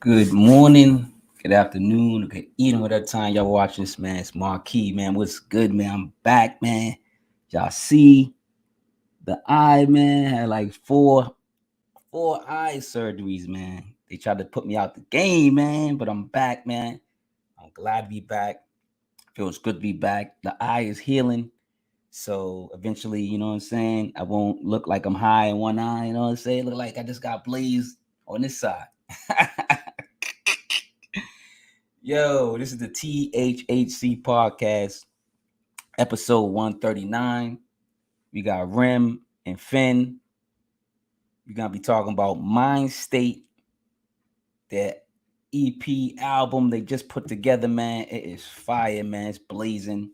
Good morning, good afternoon, good evening, whatever time y'all watching this, man. It's Marquis, man. What's good, man? I'm back, man. Y'all see the eye, man. Had like four eye surgeries, man. They tried to put me out the game, man, but I'm back, man. I'm glad to be back. Feels good to be back. The eye is healing. So eventually, you know what I'm saying? I won't look like I'm high in one eye, you know what I'm saying? Look like I just got blazed on this side. Yo, this is the THHC podcast, episode 139. We got Rem and Finn. We're going to be talking about Mind State, that EP album they just put together, man. It is fire, man. It's blazing.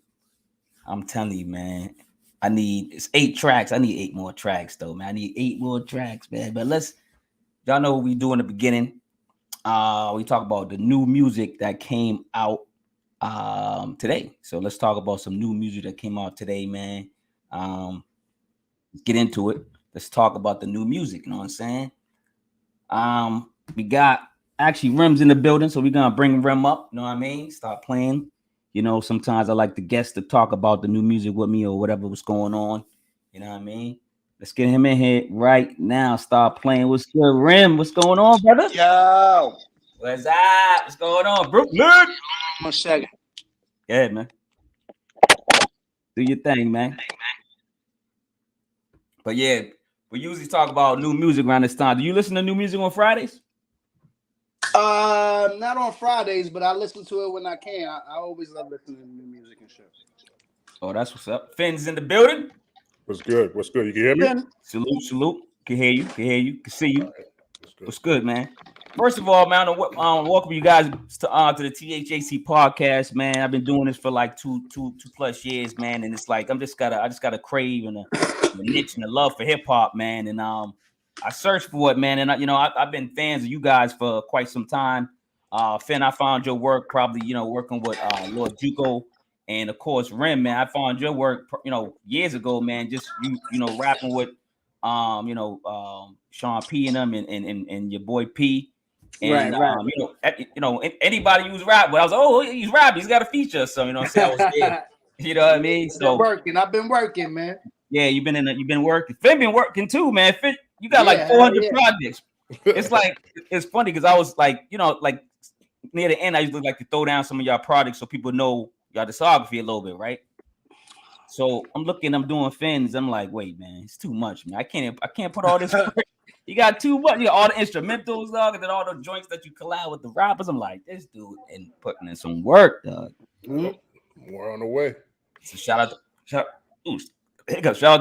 I'm telling you, man. It's 8 tracks. I need 8 more tracks, though, man. I need 8 more tracks, man. But y'all know what we do in the beginning. We talk about the new music that came out today. So let's talk about some new music that came out today, man. Let's get into it. Let's talk about the new music. You know what I'm saying? We got actually Rem's in the building, so we're gonna bring Rem up. You know what I mean? Start playing. You know, sometimes I like the guests to talk about the new music with me or whatever was going on. You know what I mean? Let's get him in here right now. Start playing. What's good, Rem? What's going on, brother? Yo. What's up? What's going on, Brooklyn? 1 second. Go ahead, man. Do your thing, man. But yeah, we usually talk about new music around this time. Do you listen to new music on Fridays? Not on Fridays, but I listen to it when I can. I always love listening to new music and shit. Oh, that's what's up. Finn's in the building. What's good? What's good? You can hear me? Finn. Salute. Can hear you. Can see you. What's good, man? First of all, man, I welcome you guys to the THHC podcast, man. I've been doing this for like two plus years, man, and it's like I just got a crave and a niche and a love for hip hop, man. And I searched for it, man, and I've been fans of you guys for quite some time. Finn, I found your work probably working with Lord Juco, and of course Rem, man. I found your work years ago, man. Just rapping with Sean P and them and your boy P. And right. Anybody who's rap, but I was like, oh, he's rap, he's got a feature, so I was there. You know what I mean? So I've been working, man. Yeah, you've been working. Finn been working too, man. Finn, you got like 400 projects. It's like it's funny because I was like, like near the end, I used to like to throw down some of y'all projects so people know y'all discography a little bit, right? So I'm doing Finn's. I'm like, wait, man, it's too much, man. I can't put all this. You got too much. You got all the instrumentals, dog, and then all the joints that you collab with the rappers. I'm like, this dude and putting in some work, dog. More on the way. So shout out to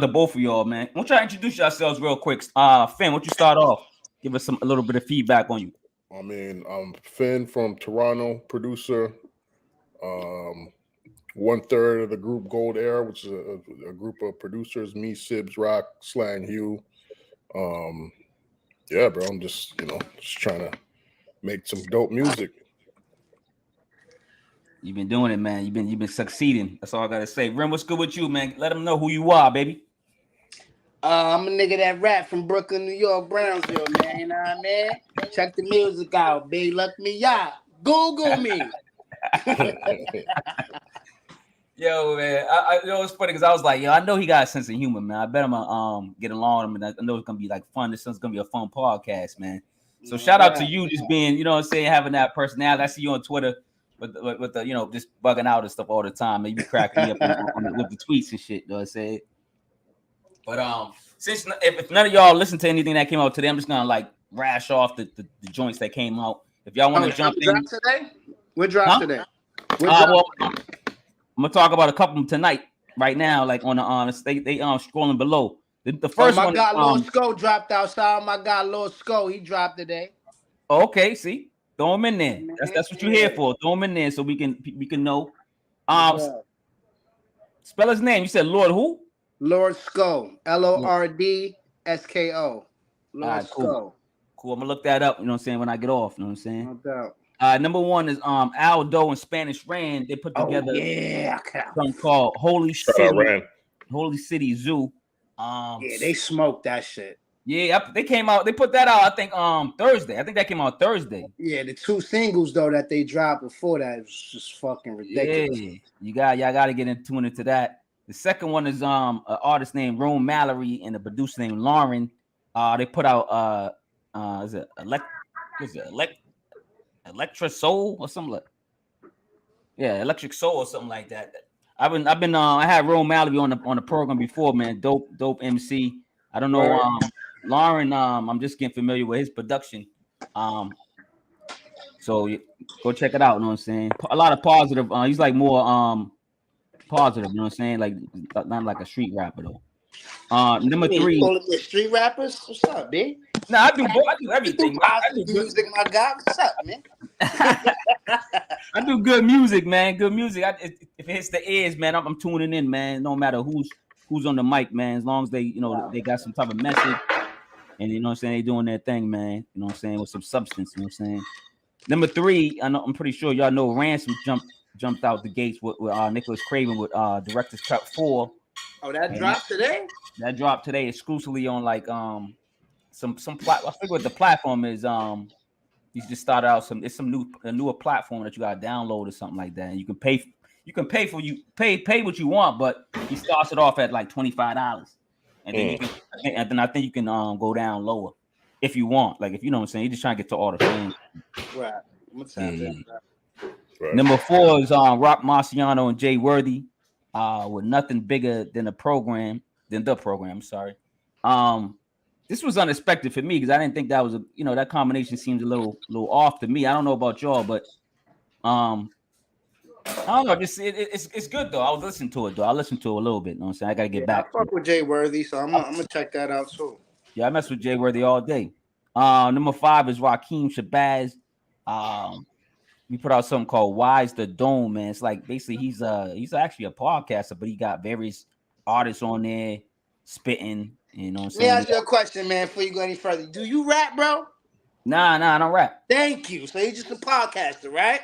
both of y'all, man. I want y'all to introduce yourselves real quick. Finn, why don't you start off? Give us a little bit of feedback on you. I mean, I'm Finn from Toronto, producer. 1/3 of the group Gold Air, which is a group of producers. Me, Sibs, Rock, Slang, Hugh. Yeah, bro. I'm just trying to make some dope music. You've been doing it, man. You've been succeeding. That's all I gotta say. Rem, what's good with you, man? Let them know who you are, baby. I'm a nigga that rap from Brooklyn, New York, Brownsville, man. You know what I mean? Check the music out, baby. Look me up. Google me. Yo, man. It's funny because I was like, I know he got a sense of humor, man. I bet I'm gonna get along with him, and I know it's gonna be like fun. This is gonna be a fun podcast, man. So shout out to you just being, having that personality. I see you on Twitter with the just bugging out and stuff all the time. Maybe cracking me up with the tweets and shit. You know what I'm saying? But since if none of y'all listen to anything that came out today, I'm just gonna like rash off the joints that came out. If y'all want to jump in, today? What dropped today? I'm gonna talk about a couple tonight, right now, like on the they scrolling below. The first one. My God, Lord Sko dropped out. Shout out my God, Lord Sko. He dropped today. Okay, see, throw him in there. That's what you're here for. Throw him in there so we can know. Spell his name. You said Lord who? Lord Sko. LORDSKO. Lord Sko. Cool. I'm gonna look that up. You know what I'm saying when I get off. You know what I'm saying. No doubt. Number one is Aldo and Spanish Rand. They put together something called Holy City Zoo. They smoked that shit. Yeah, they came out. They put that out. I think Thursday. I think that came out Thursday. Yeah, the 2 singles though that they dropped before that was just fucking ridiculous. Yeah, y'all got to get into that. The second one is an artist named Rome Mallory and a producer named Lauren. They put out is it Electra Soul or something like. Yeah, Electric Soul or something like that. I had Rome Mallory on the program before, man. Dope MC. I don't know Lauren. I'm just getting familiar with his production. So go check it out. You know what I'm saying? A lot of positive. He's like more positive. You know what I'm saying? Like not like a street rapper though. Number 3. Call it street rappers. What's up, B? No, I do everything. I do music, my guy. What's up, man? I do good music, man. Good music. If it hits the ears, man, I'm tuning in, man. No matter who's on the mic, man. As long as they, they got some type of message, and you know what I'm saying, they doing their thing, man. You know what I'm saying, with some substance. You know what I'm saying. Number 3, I'm pretty sure y'all know Ransom jumped out the gates with Nicholas Craven with Director's Cut 4. Oh, that dropped today? That dropped today exclusively on like some I forget what the platform is. He's just started out a newer platform that you gotta download or something like that. And you can pay pay what you want, but he starts it off at like $25. And then I think you can go down lower if you want. Like if you know what I'm saying, you're just trying to get to all the fans. Right. What's happening? Right. Number 4 is Rock Marciano and Jay Worthy with Nothing Bigger Than the Program. I'm sorry. This was unexpected for me because I didn't think that was that combination seems a little off to me. I don't know about y'all, but I don't know. Just it's good though. I'll listen to it though. I'll listen to it a little bit. You know what I'm saying? I gotta get back. I fuck with Jay Worthy, so I'm gonna check that out too. Yeah, I mess with Jay Worthy all day. Number 5 is Rakim Shabazz. We put out something called Wise the Dome, man. It's like basically he's actually a podcaster, but he got various artists on there spitting. You know what I'm saying? Let me ask you a question, man, before you go any further. Do you rap, bro? Nah, I don't rap. Thank you. So you're just a podcaster, right?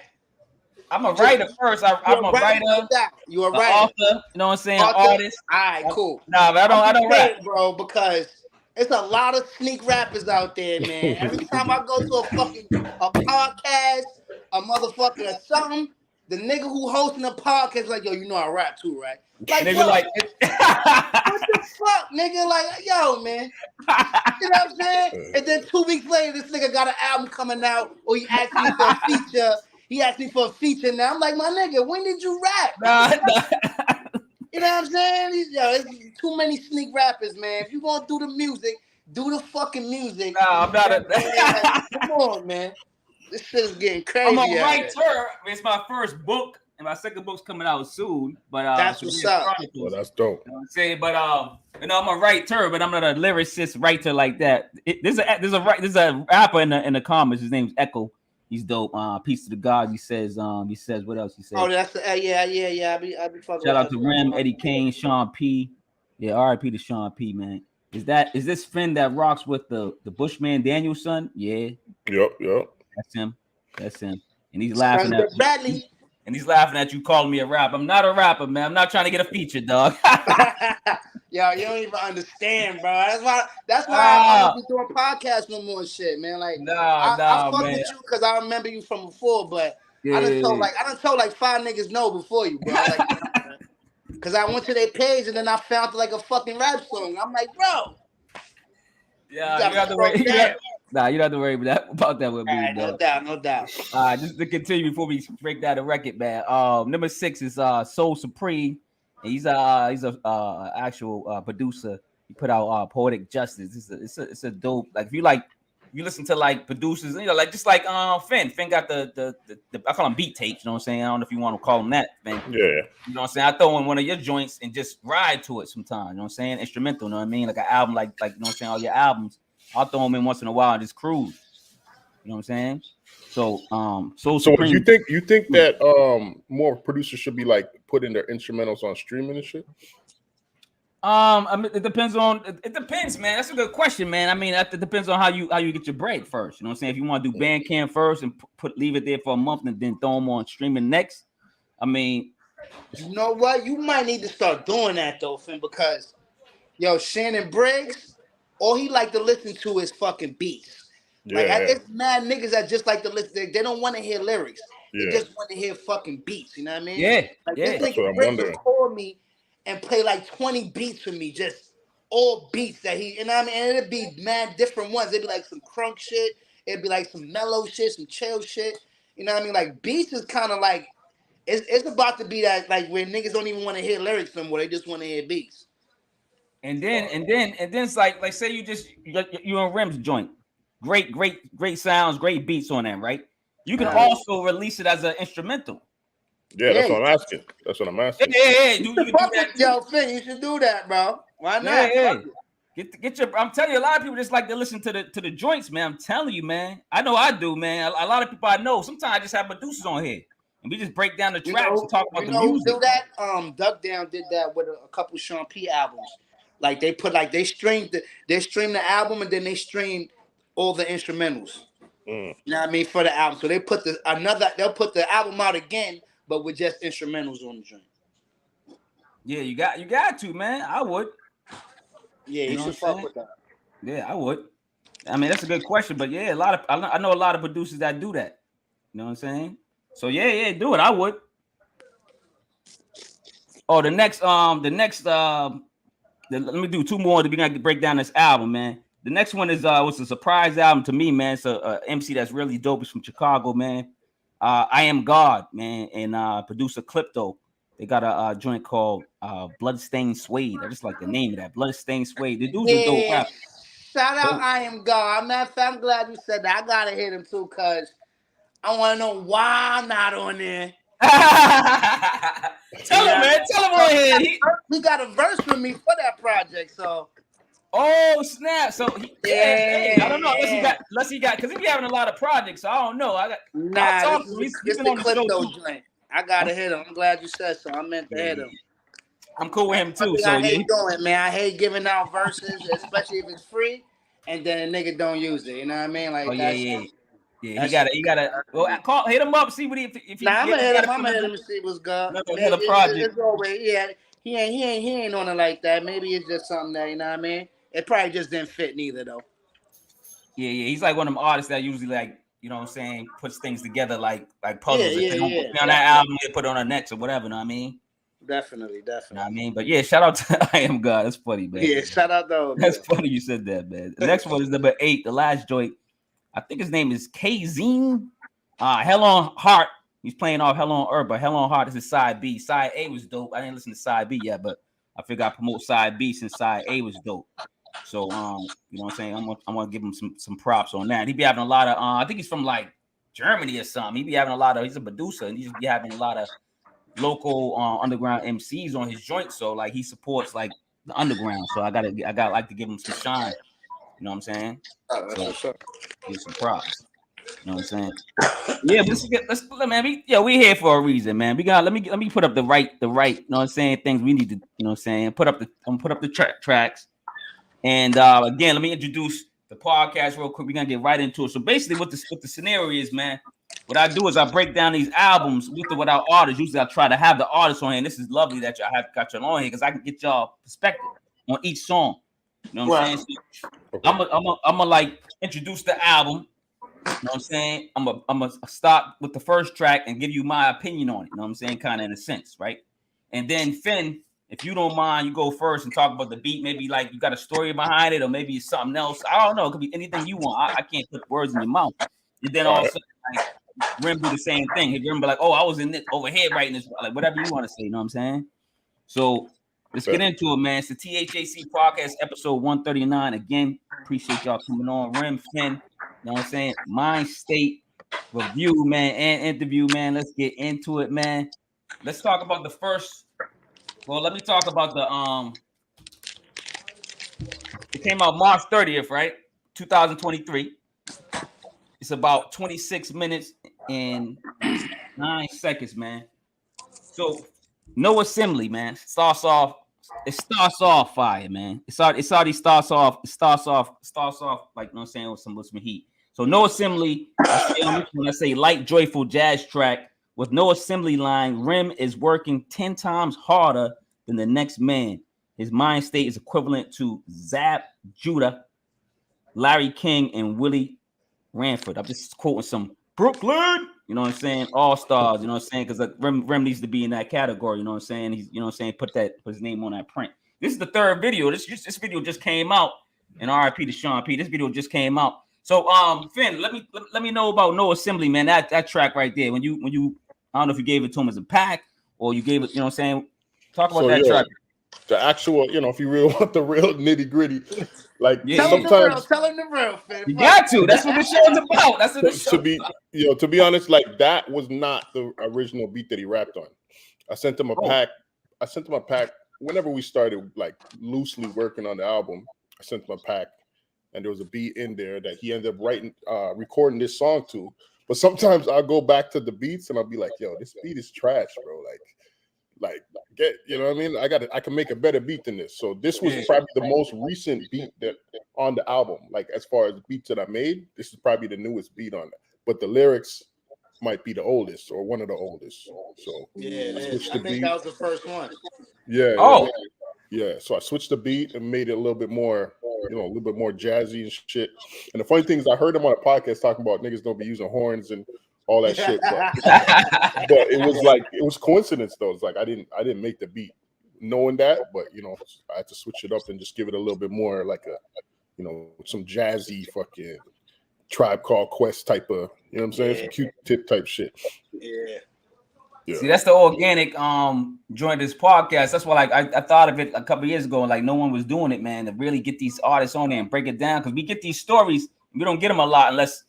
I'm a writer first. I'm a writer. You're a writer. Author, you know what I'm saying? Artist. All right, cool. Nah, but I don't rap, bro, because it's a lot of sneak rappers out there, man. Every time I go to a podcast, a motherfucker or something, the nigga who hosting the podcast like, yo, you know I rap too, right? Like, nigga, like what the fuck, nigga? Like, yo, man. You know what I'm saying? And then 2 weeks later, this nigga got an album coming out, or he asked me for a feature. He asked me for a feature now. I'm like, my nigga, when did you rap? Nah. You know what I'm saying? It's too many sneak rappers, man. If you gonna do the music, do the fucking music. Nah, I'm not come on, man. This shit is getting crazy. I'm a writer. It's my first book, and my second book's coming out soon. But that's what's up. Well, that's dope. You know what I'm saying? But I'm a writer, but I'm not a lyricist writer like that. There's a rapper in the comments. His name's Echo. He's dope. Peace to the God. He says what else he says? Oh, that's yeah. I be fucking. Shout out to Rem, Eddie Kaine, Sean P. Yeah, R.I.P. to Sean P. Man. Is this Finn that rocks with the Bushman Daniel son? Yeah. Yep. That's him. And he's laughing at Bradley. And he's laughing at you calling me a rapper. I'm not a rapper, man. I'm not trying to get a feature, dog. Yo, you don't even understand, bro. That's why I don't be doing podcasts no more and shit, man. Like, I fuck with you because I remember you from before, but I done told like 5 niggas no before you, bro. Because I went to their page and then I found like a fucking rap song. I'm like, bro. Yeah, you have to worry. Nah, you don't have to worry about that with me. Right, no doubt. Just to continue before we break down the record, man. Number 6 is Soul Supreme. And he's a actual producer. He put out Poetic Justice. It's a dope. Like if you listen to like producers, like just like Finn. Finn got the I call them beat tapes. You know what I'm saying? I don't know if you want to call them that, Finn. Yeah. You know what I'm saying? I throw in one of your joints and just ride to it sometimes. You know what I'm saying? Instrumental. You know what I mean? Like an album, like you know what I'm saying? All your albums. I'll throw them in once in a while and just cruise. You know what I'm saying? So, Supreme. You think that more producers should be like putting their instrumentals on streaming and shit? I mean, it depends, man. That's a good question, man. I mean, it depends on how you get your break first. You know what I'm saying? If you want to do Bandcamp first and leave it there for a month and then throw them on streaming next, I mean, you know what? You might need to start doing that though, Finn, because Shannon Briggs, all he like to listen to is fucking beats. Like it's mad niggas that just like to listen. They don't want to hear lyrics. They just want to hear fucking beats. You know what I mean? Yeah. Like this nigga Rick would call me and play like 20 beats for me, just all beats that he. You know what I mean? And it'd be mad different ones. It'd be like some crunk shit. It'd be like some mellow shit, some chill shit. You know what I mean? Like beats is kind of like it's about to be that like where niggas don't even want to hear lyrics no more. They just want to hear beats. And then it's like say you on Rim's joint, great sounds, great beats on that, right? You can also release it as an instrumental. Yeah, that's what I'm asking. Yeah. You do that, yo, Finn, you should do that, bro. Why not? Yeah. Get your. I'm telling you, a lot of people just like to listen to the joints, man. I'm telling you, man. I know I do, man. A lot of people I know. Sometimes I just have producers on here, and we just break down the tracks and talk about the music. Do that? Duck Down did that with a couple Sean P albums. Like they streamed the album and then they streamed all the instrumentals. You know what I mean, for the album. So they put they'll put the album out again, but with just instrumentals on the joint. Yeah, you got to, man. I would. Yeah, you should fuck with that. Yeah, I would. I mean, that's a good question, but yeah, I know a lot of producers that do that. You know what I'm saying? So yeah, do it. I would. Oh, the next let me do two more. We're gonna break down this album, man. The next one is was a surprise album to me, man. It's a MC that's really dope. It's from Chicago, man. I Am God, man, and producer Clipto. They got a joint called Bloodstained Suede. I just like the name of that, Bloodstained Suede. The dude's a dope rapper. Shout out I Am God. I'm glad you said that. I gotta hit him too, cause I want to know why I'm not on there. Tell him, man. Tell him on here. He got a verse with me for that project, so. Oh snap! So I don't know unless he got because he be having a lot of projects. So I don't know. This the Clipto joint. I gotta hit him. I'm glad you said so. I meant to hit him. I'm cool with him too. I hate doing, man. I hate giving out verses, especially if it's free, and then a nigga don't use it. You know what I mean? Like Yeah, he gotta. Well, hit him up. See what if he. I'm gonna hit him and see what's good. Another project. He ain't on it like that. Maybe it's just something that you know what I mean. It probably just didn't fit neither though. Yeah. He's like one of them artists that usually like you know what I'm saying puts things together like puzzles. If they don't put on that album, they put it on the next or whatever. You know what I mean? Definitely. You know what I mean? But yeah, shout out to I Am God. That's funny, man. Yeah, shout out though. That's funny you said that, man. The next one is number 8, the last joint. I think his name is Kaine. Hell on Heart. He's playing off Hell on Earth, but Hell on Heart is his side B. Side A was dope. I didn't listen to side B yet, but I figured I'd promote side B since side A was dope. So you know what I'm saying? I'm gonna give him some props on that. He be having a lot of I think he's from like Germany or something. He be having a lot of he's a producer and he's be having a lot of local underground MCs on his joint. So like he supports like the underground. So I gotta like to give him some shine. You know what I'm saying? So, give some props. You know what I'm saying? Yeah, but man. We here for a reason, man. We got let me put up the right, you know what I'm saying, things we need to, you know what I'm saying, put up the tracks. And again, let me introduce the podcast real quick. We're gonna get right into it. So basically, what the scenario is, man, what I do is I break down these albums with or without artists. Usually I try to have the artists on here. And this is lovely that y'all have got y'all on here because I can get y'all perspective on each song. You know what I'm saying? So I'm gonna like introduce the album. You know what I'm saying? I'm gonna start with the first track and give you my opinion on it. You know what I'm saying? Kind of in a sense, right? And then Finn, if you don't mind, you go first and talk about the beat. Maybe like you got a story behind it, or maybe it's something else. I don't know. It could be anything you want. I can't put words in your mouth. And then all of a sudden, like, Rim do the same thing. Rim be like, "Oh, I was in this over here writing this," like whatever you want to say. You know what I'm saying? So let's get into it, man. It's the THHC podcast, episode 139. Again, appreciate y'all coming on. Rim, Finn, you know what I'm saying? Mind State review, man, and interview, man. Let's get into it, man. Let's talk about the first. Well, let me talk about the it came out March 30th, right? 2023. It's about 26 minutes and 9 seconds, man. So no assembly, man. It starts off fire, man. It already starts off like, you know what I'm saying, with some heat. So no assembly. When I say light, joyful jazz track with no assembly line, Rim is working 10 times harder than the next man. His mind state is equivalent to Zab Judah, Larry King, and Willie Ranford. I'm just quoting some Brooklyn, you know what I'm saying? All stars, you know what I'm saying? Because like Rem needs to be in that category, you know what I'm saying? He's, you know what I'm saying? Put his name on that print. This is the third video. This video just came out. And RIP to Sean P. This video just came out. So Finn, let me know about No Assembly, man. That track right there. When you I don't know if you gave it to him as a pack or you gave it, you know what I'm saying? Talk about that track. The actual, you know, if you really want the real nitty gritty, like sometimes tell him the real, Finn. You got to. That's what the show's about. That's what the show. To be honest, like that was not the original beat that he rapped on. I sent him a pack. I sent him a pack whenever we started like loosely working on the album. I sent him a pack, and there was a beat in there that he ended up recording this song to. But sometimes I'll go back to the beats and I'll be like, "Yo, this beat is trash, bro." Like get, you know what I mean? I can make a better beat than this. So this was probably the most recent beat that on the album. Like as far as the beats that I made, this is probably the newest beat on it. But the lyrics might be the oldest or one of the oldest. So I think that was the first one. Yeah. So I switched the beat and made it a little bit more, you know, a little bit more jazzy and shit. And the funny thing is, I heard him on a podcast talking about niggas don't be using horns and all that shit. But it was coincidence though. It's like I didn't make the beat knowing that, but you know, I had to switch it up and just give it a little bit more like a, you know, some jazzy fucking Tribe Called Quest type of, you know what I'm saying? Some Q-tip type shit. Yeah. See, that's the organic joint this podcast. That's why I thought of it a couple of years ago, and like no one was doing it, man, to really get these artists on there and break it down, because we get these stories, we don't get them a lot unless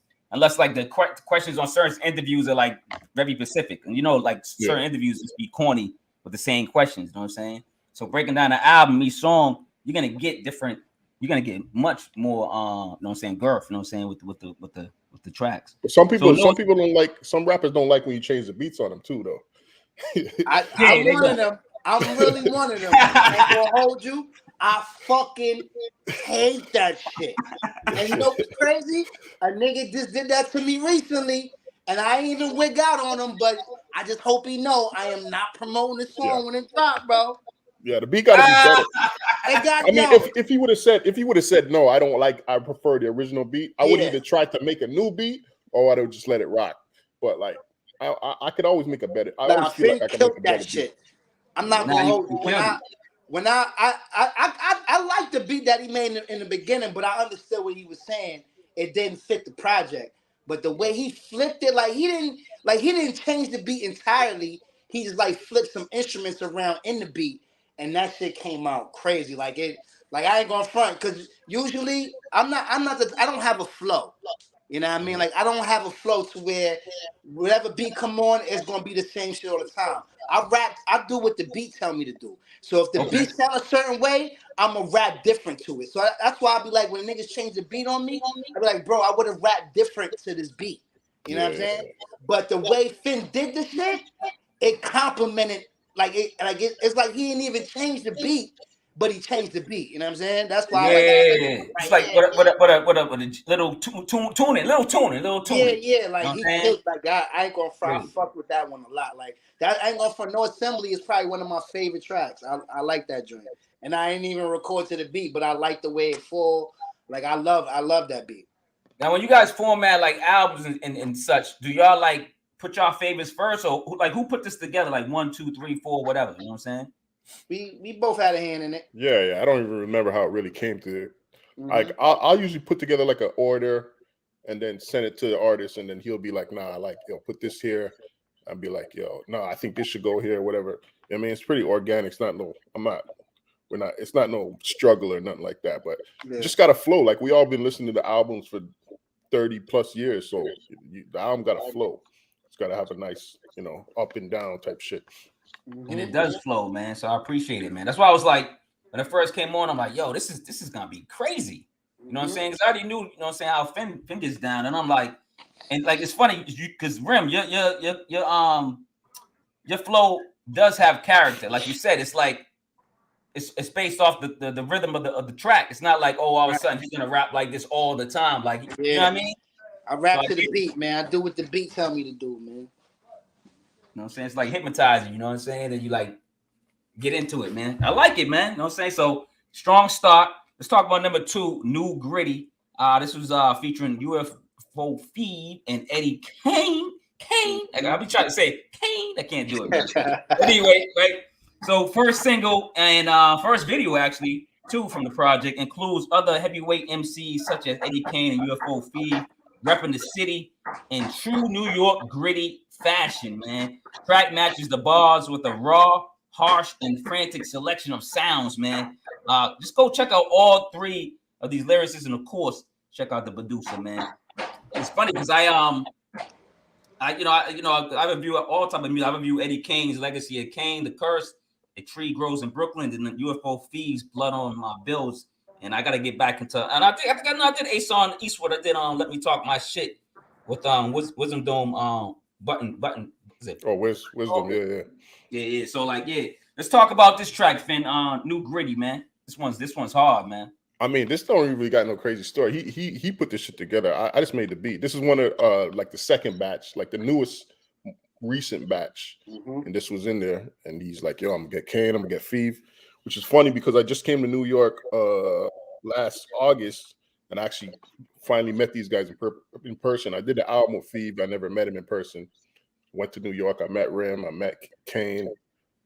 like the questions on certain interviews are like very specific, and you know, like certain interviews just be corny with the same questions, you know what I'm saying? So breaking down the album, each song, you're gonna get different, you're gonna get much more you know what I'm saying, girth, you know what I'm saying, with the tracks. But some people don't like, some rappers don't like when you change the beats on them too, though. I'm one of them. I'm really one of them. I'm gonna hold you. I fucking hate that shit. And you know what's crazy? A nigga just did that to me recently, and I ain't even wig out on him, but I just hope he know I am not promoting this song when it dropped, bro. Yeah, the beat gotta be better. I mean, if he would have said no, I prefer the original beat, I would either try to make a new beat or I would just let it rock. But like I could always make a better. I always feel like I can make a better shit. Beat. I'm not gonna hold you. When I like the beat that he made in the beginning, but I understood what he was saying. It didn't fit the project. But the way he flipped it, he didn't change the beat entirely. He just like flipped some instruments around in the beat, and that shit came out crazy. Like I ain't gonna front, because usually I don't have a flow. You know what I mean? Like I don't have a flow to where whatever beat come on, it's gonna be the same shit all the time. I do what the beat tell me to do. So if the beat sound a certain way, I'm gonna rap different to it. So that's why I be like, when niggas change the beat on me, I be like, bro, I would have rapped different to this beat. You know what I'm saying? But the way Finn did the shit, it complimented. It's like he didn't even change the beat, but he changed the beat. You know what I'm saying? That's why. It's like what a little tuning. Yeah. Like he killed. Like I ain't gonna front. I fuck with that one a lot. Like that, I ain't gonna front. No Assembly is probably one of my favorite tracks. I like that joint, and I ain't even record to the beat, but I like the way it fall. Like I love that beat. Now, when you guys format like albums and such, do y'all like put y'all favorites first, or like who put this together? Like 1, 2, 3, 4, whatever. You know what I'm saying? We both had a hand in it. Yeah. I don't even remember how it really came to it. Like I'll usually put together like an order and then send it to the artist, and then he'll be like, nah, like, yo, put this here. I'd be like, yo, no, I think this should go here, whatever. I mean, it's pretty organic. It's not it's not no struggle or nothing like that, but just gotta flow. Like we all been listening to the albums for 30 plus years, so the album gotta flow. It's gotta have a nice, you know, up and down type shit. And it does flow, man. So I appreciate it, man. That's why I was like, when it first came on, I'm like, yo, this is gonna be crazy. You know what I'm saying? Because I already knew, you know what I'm saying, how Finn gets down, and I'm like, and like it's funny because Rim, your flow does have character. Like you said, it's like it's based off the rhythm of the track. It's not like, oh, all of a sudden he's gonna rap like this all the time. Like, you know what I mean? I rap to the beat, man. I do what the beat tell me to do, man. You know what I'm saying? It's like hypnotizing, you know what I'm saying? And you like, get into it, man. I like it, man. You know what I'm saying? So strong start. Let's talk about number 2, New Gritty. This was featuring UFO Feed and Eddie Kaine. I'll be trying to say Kaine. I can't do it, man. Anyway, right? So first single and first video actually, too, from the project includes other heavyweight MCs such as Eddie Kaine and UFO Feed, repping the city in true New York gritty fashion, man. Track matches the bars with a raw, harsh, and frantic selection of sounds, man. Just go check out all 3 of these lyricists, and of course, check out the producer, man. It's funny because I review all type of music. I review Eddie Kaine's Legacy of Kaine, The Curse, A Tree Grows in Brooklyn, and the UFO Feeds, Blood on My Bills. And I gotta get back into. And I think I did Asun Eastwood. I did Let Me Talk My Shit with Wisdom Dome button. Is it? Oh, Wisdom, yeah. So let's talk about this track, Finn. New Gritty, man. This one's hard, man. I mean, this don't really got no crazy story. He put this shit together. I just made the beat. This is one of like the second batch, like the newest recent batch, and this was in there. And he's like, "Yo, I'm gonna get Kaine, I'm gonna get Feeve," which is funny because I just came to New York last August and I actually finally met these guys in person. I did the album with Feeve. I never met him in person. Went to New York. I met Rim. I met Kaine. You know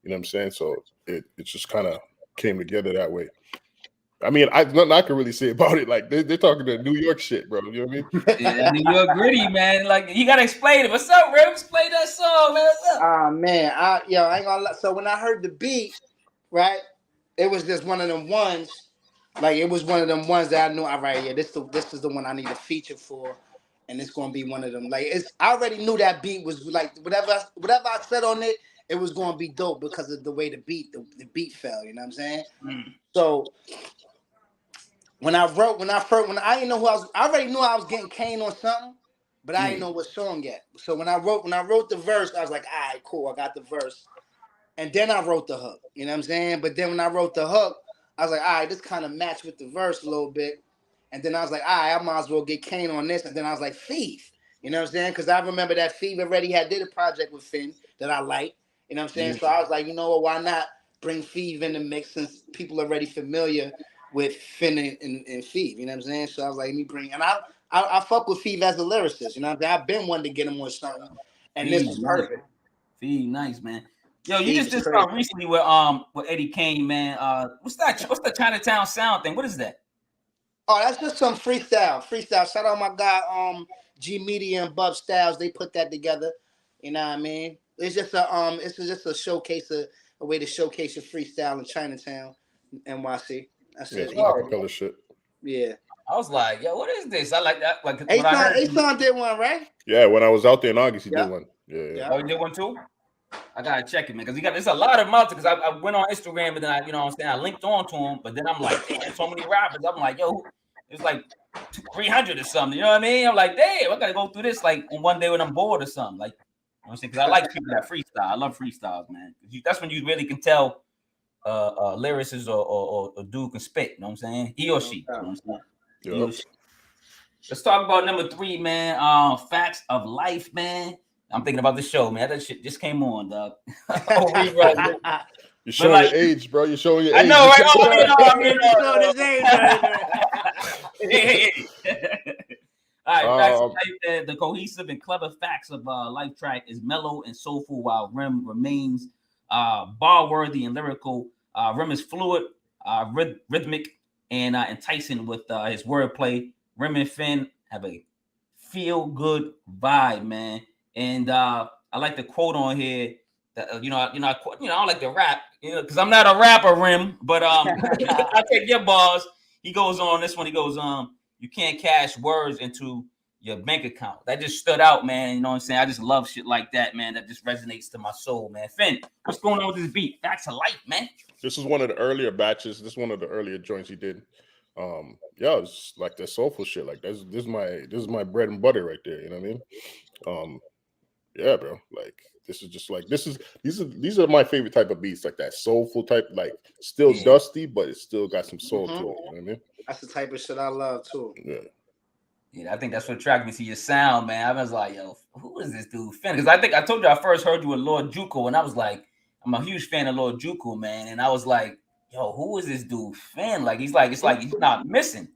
what I'm saying? So it just kind of came together that way. I mean, nothing I can really say about it. Like they're talking to New York shit, bro. You know what I mean? Yeah, New York gritty, man. Like you gotta explain it. What's up, Rim? Explain that song, man. What's up? Man, I ain't gonna lie. So when I heard the beat, right, it was just one of them ones. Like it was one of them ones that I knew. All right, yeah, this is the one I need a feature for, and it's gonna be one of them. Like I already knew that beat was like whatever I said on it, it was gonna be dope because of the way the beat fell. You know what I'm saying? So. When I didn't know who I already knew I was getting Kaine on something, but I didn't know what song yet. So when I wrote the verse, I was like, all right, cool, I got the verse. And then I wrote the hook. You know what I'm saying? But then when I wrote the hook, I was like, all right, this kind of matched with the verse a little bit. And then I was like, all right, I might as well get Kaine on this. And then I was like, Feeve. You know what I'm saying? Because I remember that Feeve already did a project with Finn that I liked. You know what I'm saying? So I was like, you know what, why not bring Feeve in the mix since people are already familiar with Finn and Feeve, you know what I'm saying? So I was like, let me bring, and I fuck with Feeve as a lyricist, you know what I'm saying? I've been wanting to get him on something, and this is perfect. Feeve, nice, man. Yo, you just did something recently with Eddie Kaine, man. What's the Chinatown sound thing? What is that? Oh, that's just some freestyle. Shout out my guy, G Media and Bub Styles. They put that together. You know what I mean? It's just a showcase, a way to showcase your freestyle in Chinatown, NYC. That's it. Acapella shit. Yeah. I was like, yo, what is this? I like that. Like Asun did one, right? Yeah, when I was out there in August, he did one. Yeah. Oh, he did one too? I gotta check it, man, because there's a lot of mountains. Because I went on Instagram and then I linked on to him, but then I'm like, damn, so many rappers. I'm like, yo, it's like 300 or something. You know what I mean? I'm like, damn, I gotta go through this like on one day when I'm bored or something. Like, you know what I'm saying? Because I like people that freestyle. I love freestyles, man. That's when you really can tell lyricist or dude can spit, you know what I'm saying? He or she. You know what I'm saying? Yep. Let's talk about number 3, man. Facts of Life, man. I'm thinking about the show, man. That shit just came on, dog. You're showing your age, bro. You're showing your age. I know, right? All right, Facts of Life, the cohesive and clever facts of life track is mellow and soulful, while Rim remains bar-worthy and lyrical. Rim is fluid, rhythmic, and enticing with his wordplay. Rim and Finn have a feel-good vibe, man. And I like the quote on here that I don't like to rap, because I'm not a rapper, Rim. But I take your bars. He goes on this one. He goes, you can't cash words into your bank account. That just stood out, man. You know what I'm saying? I just love shit like that, man. That just resonates to my soul, man. Finn, what's going on with this beat? Facts of Life, man. This is one of the earlier batches. This is one of the earlier joints he did. It's like that soulful shit. Like this is my bread and butter right there. You know what I mean? Yeah, bro. Like this is just like these are my favorite type of beats, like that soulful type, like still dusty, but it still got some soul to it. You know what I mean? That's the type of shit I love too. Yeah, I think that's what attracted me to your sound, man. I was like, yo, who is this dude, Finn? Because I think I told you I first heard you with Lord Juco, and I was like, I'm a huge fan of Lord Juku, man, and I was like, yo, who is this dude fan? Like he's like, it's like he's not missing.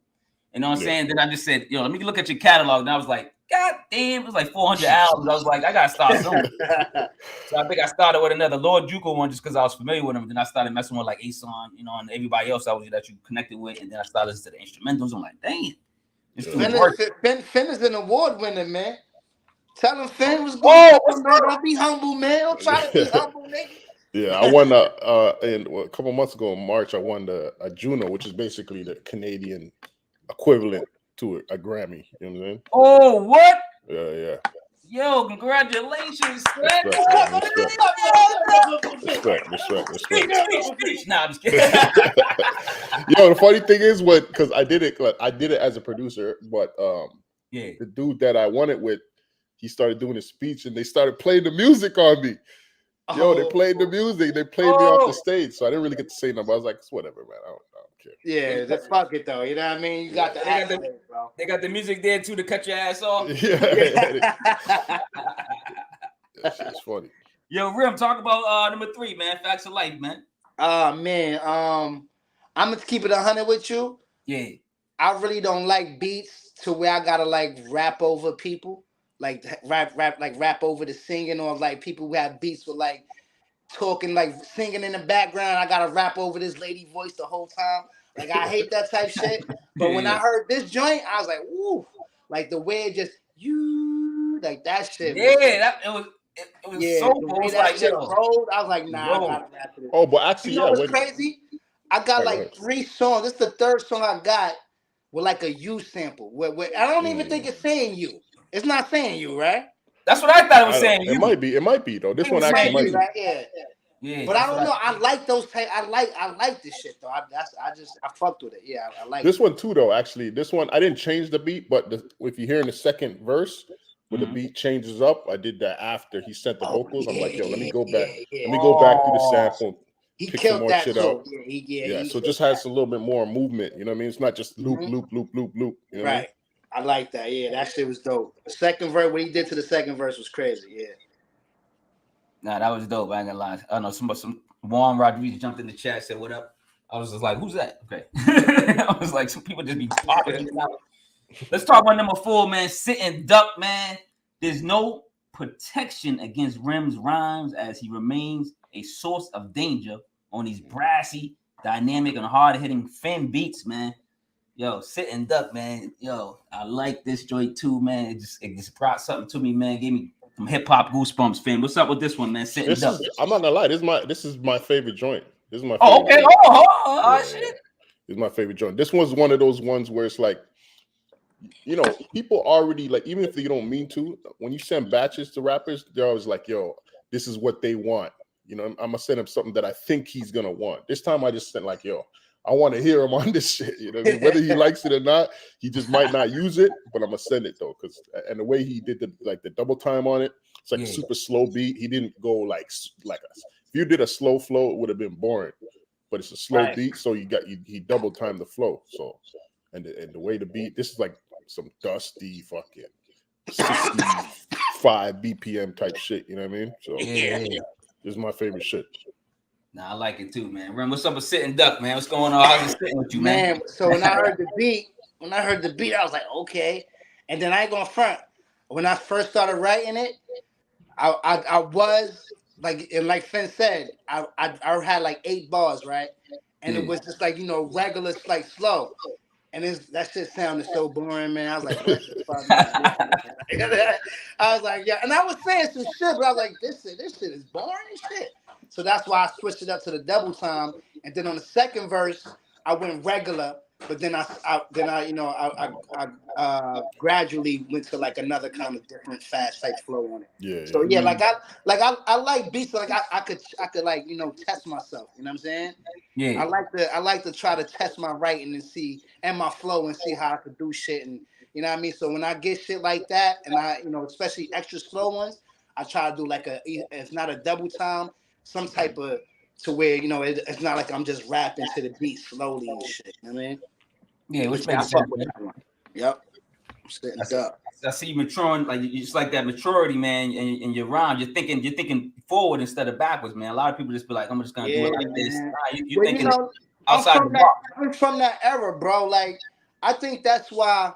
You know what I'm saying? Then I just said, yo, let me look at your catalog. And I was like, God damn, it was like 400 albums. I was like, I gotta start somewhere. So I think I started with another Lord Juku one just because I was familiar with him. Then I started messing with like Asun, you know, and everybody else that you connected with. And then I started listening to the instrumentals. I'm like, dang, this dude works. Finn is an award winner, man. Tell him Finn was good. Don't be humble, man. Don't try to be humble, nigga. Yeah, I won a couple months ago in March. I won a Juno, which is basically the Canadian equivalent to a Grammy. You know what I'm saying? Oh, what? Yeah. Yo, congratulations, Respect. Nah, I'm just kidding. Yo, the funny thing is, because I did it as a producer, but the dude that I won it with, he started doing his speech, and they started playing the music on me. Yo, they played the music. They played me off the stage, so I didn't really get to say nothing. I was like, it's whatever, man. I don't care. Yeah, just fuck it though. You know what I mean? You got the accolade, bro. They got the music there too to cut your ass off. Yeah. That shit's funny. Yo, Rim, talk about number 3, man. Facts of Life, man. Man, I'm gonna keep it 100 with you. Yeah. I really don't like beats to where I gotta like rap over people. Like rap over the singing, or like people who have beats with like talking, like singing in the background. I gotta rap over this lady voice the whole time. Like I hate that type shit. But when I heard this joint, I was like, woo! Like the way it just like that shit. Yeah, it was so the way that shit rolled. I was like, nah, I gotta rap to this. Oh, but actually, you know what's crazy? I got like 3 songs. This is the 3rd song I got with like a you sample. Where I don't even think it's saying you. It's not saying you, right? That's what I thought it was saying. It might be though. This one actually might be. Right? Yeah. But I don't know. I like those type. I like this shit though. I fucked with it. Yeah, I like this one too though. Actually, this one I didn't change the beat, but if you hear in the second verse when the beat changes up, I did that after he sent the vocals. I'm like, yo, let me go back. Let me go back through the sample. He pick killed some more that shit too. out. Yeah, so it just has a little bit more movement. You know what I mean? It's not just loop. You know what I mean? I like that. Yeah, that shit was dope. The second verse, what he did to the second verse was crazy. Yeah. Nah, that was dope. I ain't gonna lie. I know some Juan Rodriguez jumped in the chat, said, "What up?" I was just like, "Who's that?" Okay. I was like, some people just be popping out. Let's talk about number 4, man. Sitting Duck, man. There's no protection against Rim's rhymes as he remains a source of danger on these brassy, dynamic, and hard-hitting Finn beats, man. Yo, Sitting Duck, man. Yo, I like this joint too, man. It just brought something to me, man. Gave me some hip hop goosebumps, Finn. What's up with this one, man? Sitting Duck. I'm not gonna lie. This is my favorite joint. This is my favorite. Oh, okay. Joint. Shit. This is my favorite joint. This one's one of those ones where it's like, you know, people already like, even if you don't mean to, when you send batches to rappers, they're always like, yo, this is what they want. You know, I'm gonna send him something that I think he's gonna want. This time I just sent like, yo, I want to hear him on this shit. You know what I mean? Whether he likes it or not, he just might not use it, but I'm gonna send it though, and the way he did the double time on it, it's like a super slow beat. He didn't go like us. If you did a slow flow, it would have been boring. But it's a slow beat, so he double timed the flow. So and the way the beat, this is like some dusty fucking 65 BPM type shit. You know what I mean? So this is my favorite shit. Nah, I like it too, man. Ren, what's up with Sitting Duck, man? What's going on? How's it sitting with you, man? So when I heard the beat, I was like, okay. And then I ain't gonna front. When I first started writing it, I was like, and like Finn said, I had like 8 bars, right? And it was just like, you know, regular, like slow. And that shit sounded so boring, man. I was like, what the fuck? I was like, yeah. And I was saying some shit, but I was like, this shit is boring as shit. So that's why I switched it up to the double time. And then on the second verse, I went regular. But then I gradually went to like another kind of different fast type flow on it. Yeah. So yeah, I like beats. Like I could like, you know, test myself. You know what I'm saying? Yeah. I like to try to test my writing and my flow and see how I could do shit, and you know what I mean. So when I get shit like that, and I, you know, especially extra slow ones, I try to do like it's not a double time, some type of to where, you know, it's not like I'm just rapping to the beat slowly and shit. You know what I mean? Yeah, which makes sense. Yep. Sitting Duck. I see you maturing, like it's like that maturity, man, in your rhyme. You're thinking forward instead of backwards, man. A lot of people just be like, I'm just gonna do it like this. Nah, you're thinking outside the box. I'm from that era, bro. Like, I think that's why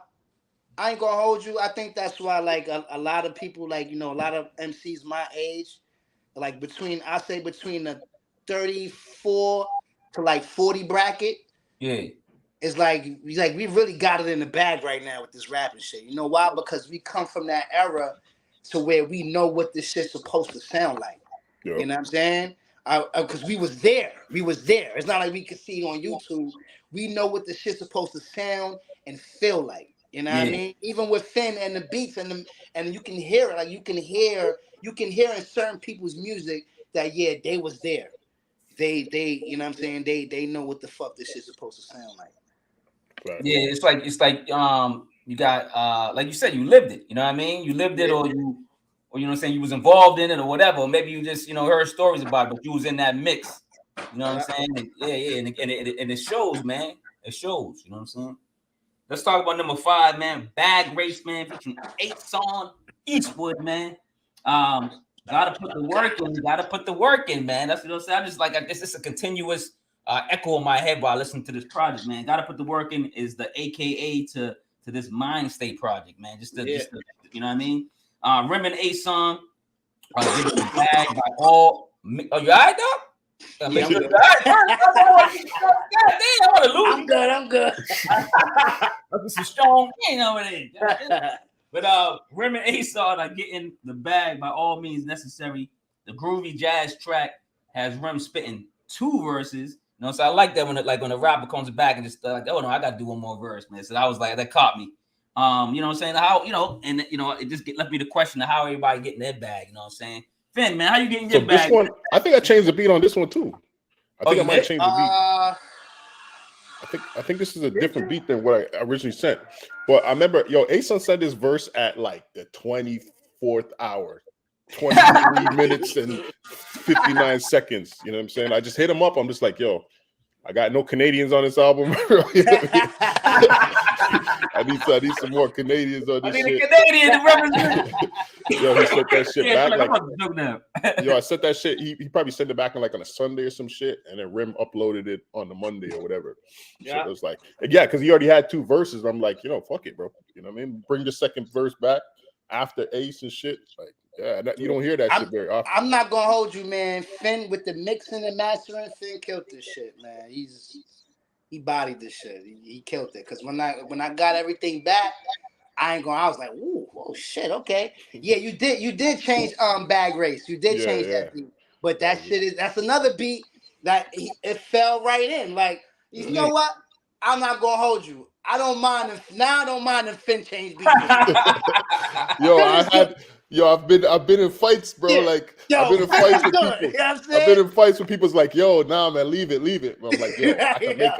I ain't gonna hold you. I think that's why, like, a lot of people, like, a lot of MCs my age, like between the 34 to like 40 bracket. Yeah. It's like we really got it in the bag right now with this rapping shit. You know why? Because we come from that era to where we know what this shit's supposed to sound like. Yep. You know what I'm saying? Because we was there. It's not like we could see it on YouTube. We know what the shit's supposed to sound and feel like. You know what I mean? Even with Finn and the beats and you can hear it. Like you can hear in certain people's music that they was there. They you know what I'm saying? They know what the fuck this shit's supposed to sound like. Right. Yeah, it's like you got like you said, you lived it. You know what I mean? You lived it, or you know what I'm saying, you was involved in it, or whatever. Or maybe you just heard stories about it, but you was in that mix. You know what I'm saying? And it shows, man. It shows. You know what I'm saying? Let's talk about number 5, man. Bag Race, man, featuring Asun, Eastwood, man. Gotta put the work in. Man. That's what I'm saying. I'm just like, I guess it's a continuous echo in my head while I listen to this project, man. Gotta put the work in is the AKA to this Mind State project, man. Just you know what I mean? Rim and Asun, give it the bag by all. Oh, you all right, dog? Yeah, I'm good. That's some strong thing over there. But Rim and Asun are getting the bag by all means necessary. The groovy jazz track has Rim spitting 2 verses. So I like that when the rapper comes back and just like, oh no, I gotta do one more verse, man. So I was like, that caught me. You know what I'm saying? How and it just left me the question of how everybody getting their bag. You know what I'm saying? Finn, man, how you getting your bag? This one, I think I changed the beat on this one too. I think I might change the beat. I think this is a different beat than what I originally sent. But I remember, Asun said this verse at like the 24th hour, 23 minutes and 59 seconds. You know what I'm saying? I just hit him up. I'm just like, I got no Canadians on this album. I need some more Canadians on this shit. I need a Canadian to represent. He sent that shit back. I sent that shit. He probably sent it back on a Sunday or some shit, and then Rim uploaded it on the Monday or whatever. Yeah. So it was like, because he already had 2 verses. I'm like, fuck it, bro. You know what I mean? Bring the second verse back after Ace and shit. Like, you don't hear that shit very often. I'm not gonna hold you, man. Finn with the mixing and mastering, Finn killed this shit, man. He bodied this shit. He killed it. Cause when I got everything back, I was like, ooh, oh shit, okay. Yeah, you did change Bag Race. You did change that beat. But that's another beat that it fell right in. Like, you know what? I'm not gonna hold you. I don't mind if Finn changed beats. I've been in fights, bro. I've been in fights with people. You know I've been in fights with people's like, nah, man, leave it. But I'm like,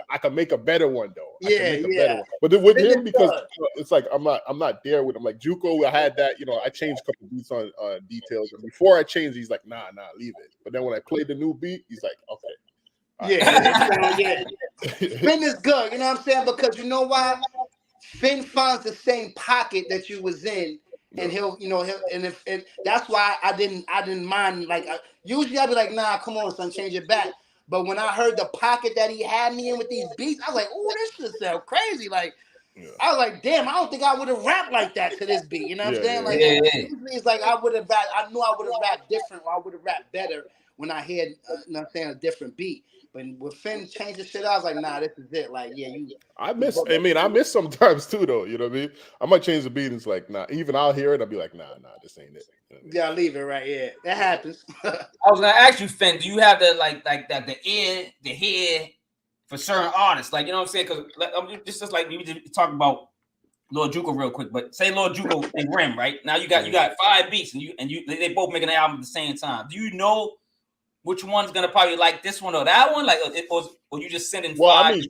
I can make a better one though. I can make a better one. But then with him, because it's like I'm not there with him. Like Juco, I had that. I changed a couple beats on details, and before I changed, he's like, nah, leave it. But then when I played the new beat, he's like, okay. Finn is good, you know what I'm saying? Because you know why? Finn finds the same pocket that you was in, and he'll that's why I didn't mind. Like usually I'd be like, nah, come on, son, change it back. But when I heard the pocket that he had me in with these beats, I was like, oh, this shit sound crazy. Like I was like, damn, I don't think I would have rapped like that to this beat. You know what I'm saying? Like usually it's like I knew I would have rapped different, or I would have rapped better when I had a different beat. But when Finn changed the shit, I was like, nah, this is it. Like, I miss sometimes too, though. You know what I mean? I might change the beat, and it's like, nah. Even I'll hear it, I'll be like, nah, this ain't it. You know what I mean? Yeah, leave it right here. That happens. I was gonna ask you, Finn, do you have the head for certain artists? Like, you know what I'm saying? Because just like we just talk about Lord Juco real quick, but say Lord Juco and Rim, right? Now you got 5 beats, and they both making an album at the same time. Do you know which one's gonna probably like this one or that one? Like, or you just sending 5? I mean,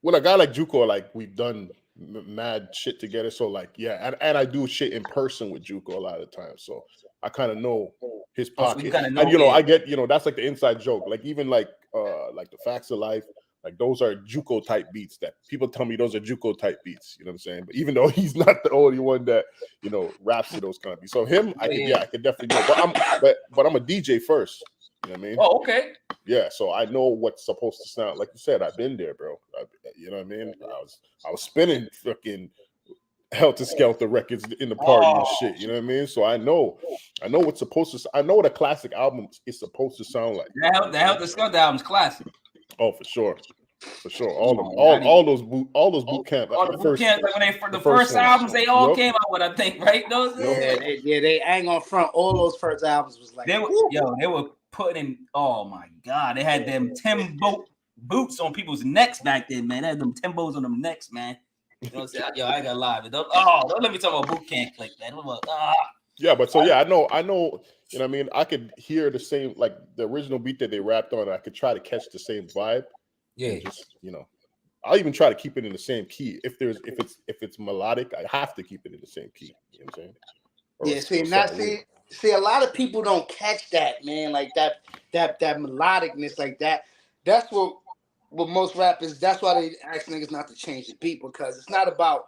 with a guy like Juco, like we've done mad shit together. So like, and I do shit in person with Juco a lot of the time. So I kind of know his pocket. So I get, that's like the inside joke. Like even like the Facts of Life. Like those are JUCO type beats that people tell me those are JUCO type beats. You know what I'm saying? But even though he's not the only one that raps to those kind of beats, so him, I could definitely know. But I'm a DJ first. You know what I mean? Oh, okay. Yeah, so I know what's supposed to sound. Like you said, I've been there, bro. You know what I mean? I was spinning fucking Helter Skelter records in the party and shit. You know what I mean? So I know what's supposed to. I know what a classic album is supposed to sound like. The Helter Skelter album's classic. Oh, for sure. All those boot camp. All the boot camps, like when the first albums they all came out with, I think, right? Those, they ain't gonna front. All those first albums was like, they were putting. Oh my god, they had them Timbo boots on people's necks back then, man. They had them Timbos on them necks, man. You know what I'm saying? Yo, I got live. Don't let me talk about boot camp click, man. Yeah, but so I know. You know what I mean? I could hear the same, like the original beat that they rapped on. I could try to catch the same vibe. Yeah, just I'll even try to keep it in the same key. If it's melodic, I have to keep it in the same key. You know what I'm saying? See, a lot of people don't catch that, man. Like that melodicness, like that. That's what most rappers. That's why they ask niggas not to change the beat, because it's not about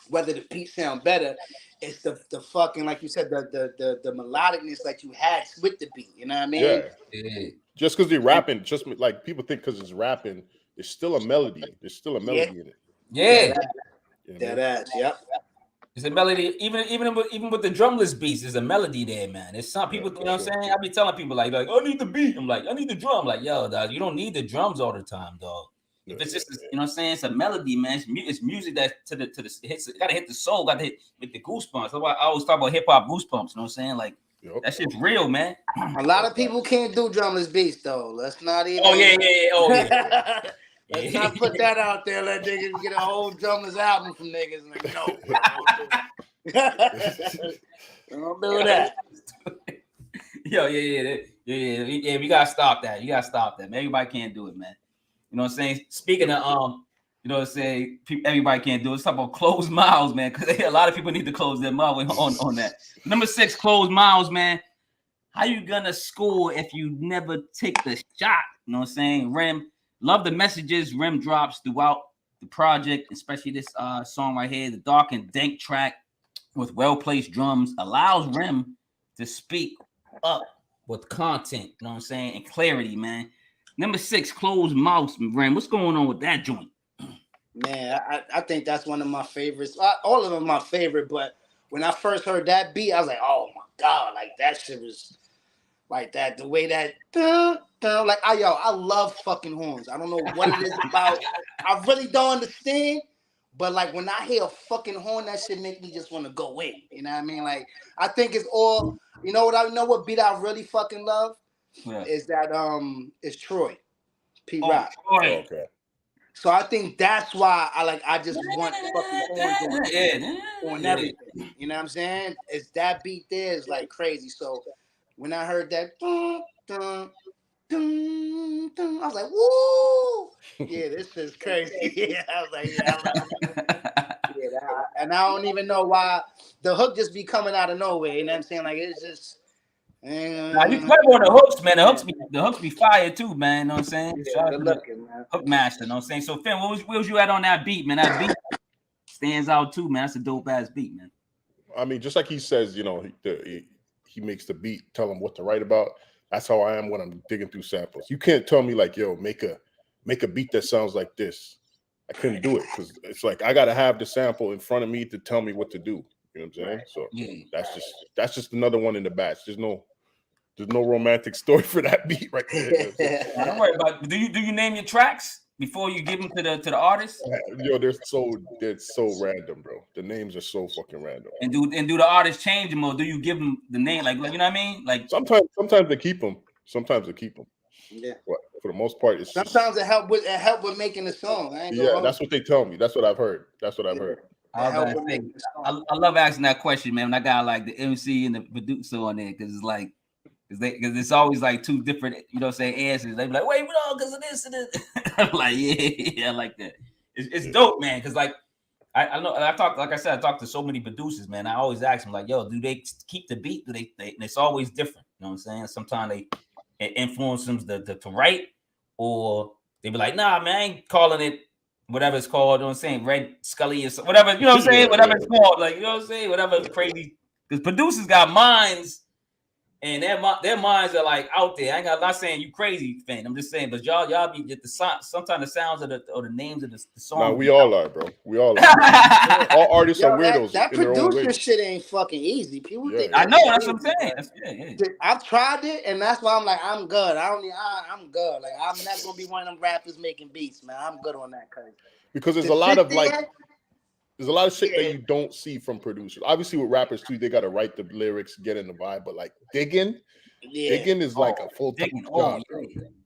whether the beat sound better. It's the fucking, like you said, the melodicness that you had with the beat. You know what I mean? Yeah. Just because they're rapping, just like people think because it's rapping, there's still a melody. There's still a melody in it. Yeah. That yep. It's a melody, even with the drumless beats, there's a melody there, man. It's some people, you know what I'm saying? I be telling people like, I need the beat. I'm like, I need the drum. Like, yo, dog, you don't need the drums all the time, dog. If it's just, you know what I'm saying? It's a melody, man. It's music that to the hits. Gotta hit the soul. Gotta hit with the goosebumps. That's why I always talk about hip hop goosebumps. You know what I'm saying? Like that shit's real, man. A lot of people can't do drumless beats though. Let's not even. Oh yeah. Let's not put that out there. Let niggas get a whole drumless album from niggas. Like, no, don't do that. Yeah. We gotta stop that. You gotta stop that. Man. Everybody can't do it, man. You know what I'm saying? Speaking of you know what I'm saying? Everybody can't do it. Let's talk about closed mouths, man. Because a lot of people need to close their mouth on that. Number 6, closed mouths, man. How you gonna score if you never take the shot? You know what I'm saying? Rem, love the messages Rem drops throughout the project, especially this song right here, the dark and dank track with well-placed drums allows Rem to speak up with content, you know what I'm saying, and clarity, man. Number 6, closed mouths, Rem. What's going on with that joint? Man, I think that's one of my favorites. All of them my favorite, but when I first heard that beat, I was like, oh my God, like that shit was like that. The way that, like, I love fucking horns. I don't know what it is about. I really don't understand, but like when I hear a fucking horn, that shit make me just want to go in. You know what I mean? Like, I think it's all, you know what beat I really fucking love? Yeah. Is that it's Troy, P. Rock. Okay. So I think that's why I just want fucking horns on everything. You know what I'm saying? It's that beat there is like crazy. So when I heard that, I was like, woo! Yeah, this is crazy. Yeah, I was like, and I don't even know why the hook just be coming out of nowhere. You know what I'm saying? Like it's just. Now you play on the hooks, man. The hooks be fire too, man. You know what I'm saying? Yeah, good looking, man. Hook master, you know what I'm saying? So Finn, where was you at on that beat, man? That beat stands out too, man. That's a dope ass beat, man. I mean, just like he says, you know, he makes the beat tell him what to write about. That's how I am when I'm digging through samples. You can't tell me like, yo, make a beat that sounds like this. I couldn't do it because it's like I gotta have the sample in front of me to tell me what to do. You know what I'm saying? So that's just another one in the batch. There's no romantic story for that beat right there. Don't worry about it. Do you name your tracks before you give them to the artist? Yo, they're so random, bro. The names are so fucking random. And do the artist change them, or do you give them the name? Like you know what I mean? Like sometimes they keep them. Yeah. But for the most part, it's sometimes it help with making the song. That's what they tell me. That's what I've heard. I love asking that question, man. When I got like the MC and the producer on there, because it's like, because it's always like two different, you know, what I'm saying, answers. They be like, wait, no, because of this and this. I'm like, yeah, I like that. It's dope, man. Because like I know, I talk to so many producers, man. I always ask them like, yo, do they keep the beat? Do they and it's always different. You know what I'm saying? Sometimes it influences them to write, or They be like, nah, man, I ain't calling it whatever it's called. You know what I'm saying? Red Scully or whatever. You know what I'm saying? Whatever it's called. Like, you know what I'm saying? Whatever crazy. Because producers got minds. And their minds are like out there. I'm not saying you crazy, fan. I'm just saying, but y'all be the sometimes the sounds of the names of the song. Nah, we all are, bro. We all are. All artists are weirdos. That in their own producer way. shit ain't fucking easy. People think I know that's what I'm saying. I've tried it, and that's why I'm like, I'm good. I'm good. Like, I'm not gonna be one of them rappers making beats, man. I'm good on that because there's a lot of there's a lot of shit that you don't see from producers. Obviously, with rappers too, they got to write the lyrics, get in the vibe. But like digging is like a full-time job.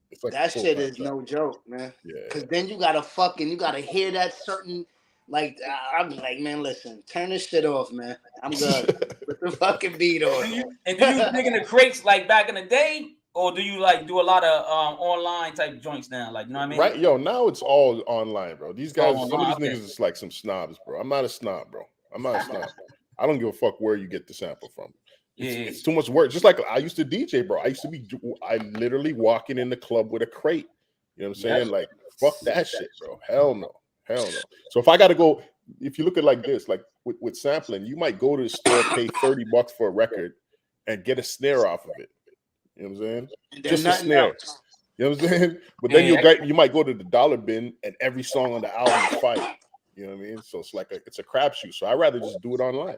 It's like that shit is no joke, man. Because then you gotta hear that certain. Like, I'm like, man, listen, turn this shit off, man. I'm good. Put the fucking beat on. And do you dig in the crates like back in the day? Or do you like do a lot of online type joints now? Like, you know what I mean? Right, yo, now it's all online, bro. These guys, some of these niggas is like some snobs, bro. I'm not a snob, bro. I'm not a snob. I don't give a fuck where you get the sample from. It's too much work. Just like I used to DJ, bro. I literally walking in the club with a crate. You know what I'm saying? Like, fuck that shit, bro. Hell no. So if I got to go, if you look at like this, like with sampling, you might go to the store, pay $30 for a record, and get a snare off of it. You know what I'm saying? Just a snare. You know what I'm saying? But then you might go to the dollar bin, and every song on the album is fire. You know what I mean? So it's like it's a crapshoot. So I'd rather just do it online.